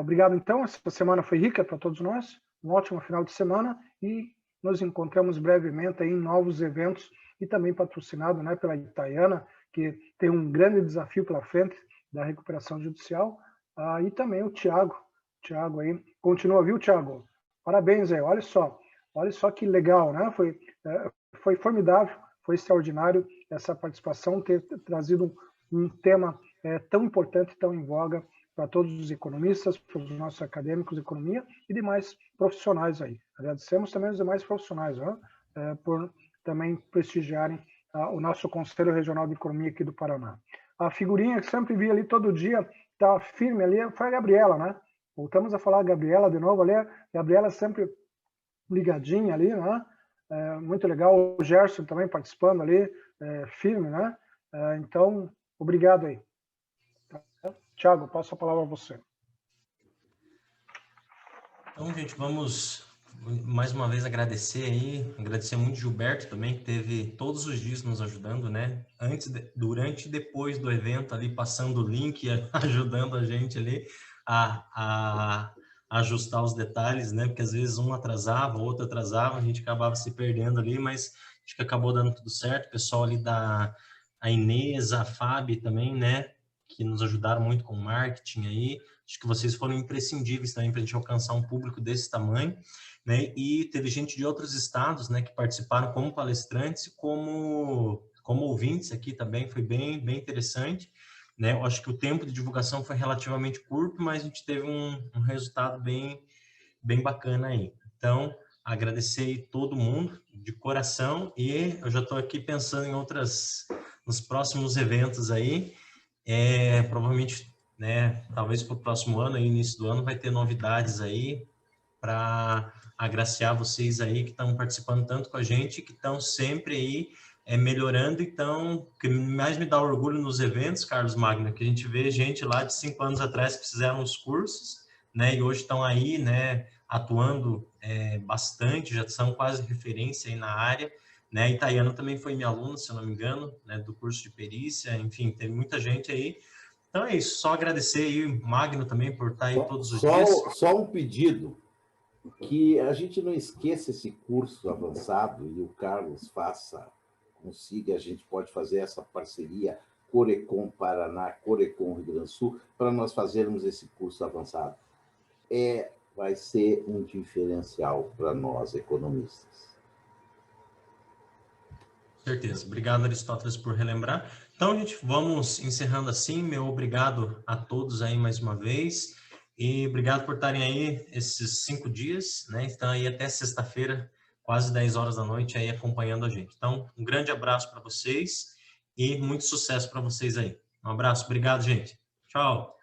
Obrigado, então, essa semana foi rica para todos nós, um ótimo final de semana e nos encontramos brevemente aí em novos eventos e também patrocinado, né, pela Itaiana, que tem um grande desafio pela frente da recuperação judicial, e também o Tiago aí, continua, viu, Tiago? Parabéns aí, olha só que legal, né? Foi formidável, foi extraordinário essa participação, ter trazido um tema tão importante, tão em voga para todos os economistas, para os nossos acadêmicos de economia e demais profissionais aí. Agradecemos também os demais profissionais, né? Por também prestigiarem o nosso Conselho Regional de Economia aqui do Paraná. A figurinha que sempre vi ali todo dia, tá firme ali, foi a Gabriela, né? Voltamos a falar a Gabriela de novo ali, a Gabriela sempre ligadinha ali, né? Muito legal, o Gerson também participando ali, firme, né? Então, obrigado aí. Tiago, passo a palavra a você. Então, gente, vamos mais uma vez agradecer aí, agradecer muito Gilberto também, que teve todos os dias nos ajudando, né? Antes, durante e depois do evento ali, passando o link, ajudando a gente ali a ajustar os detalhes, né? Porque às vezes um atrasava, o outro atrasava, a gente acabava se perdendo ali, mas acho que acabou dando tudo certo. O pessoal ali a Inês, a Fábio também, né? Que nos ajudaram muito com o marketing aí. Acho que vocês foram imprescindíveis também para a gente alcançar um público desse tamanho, né? E teve gente de outros estados, né, que participaram como palestrantes e como ouvintes aqui também, foi bem interessante, né? Eu acho que o tempo de divulgação foi relativamente curto, mas a gente teve um resultado bem bacana aí. Então, agradecer todo mundo de coração e eu já estou aqui pensando em nos próximos eventos aí, provavelmente, né, talvez para o próximo ano, aí, início do ano, vai ter novidades aí para agraciar vocês aí que estão participando tanto com a gente, que estão sempre aí melhorando. Então, o que mais me dá orgulho nos eventos, Carlos Magno, que a gente vê gente lá de 5 anos atrás que fizeram os cursos, né, e hoje estão aí, né, atuando bastante, já são quase referência aí na área, né. A Itaiana também foi minha aluna, se eu não me engano, né, do curso de perícia, enfim, tem muita gente aí. Então é isso, só agradecer aí o Magno também por estar aí todos os dias. Só um pedido, que a gente não esqueça esse curso avançado e o Carlos consiga, a gente pode fazer essa parceria Corecon Paraná, Corecon Rio Grande do Sul, para nós fazermos esse curso avançado. Vai ser um diferencial para nós, economistas. Certeza. Obrigado, Aristóteles, por relembrar. Então, gente, vamos encerrando assim. Meu obrigado a todos aí mais uma vez. E obrigado por estarem aí esses 5 dias, né? Estão aí até sexta-feira, quase 10 horas da noite, aí acompanhando a gente. Então, um grande abraço para vocês e muito sucesso para vocês aí. Um abraço. Obrigado, gente. Tchau.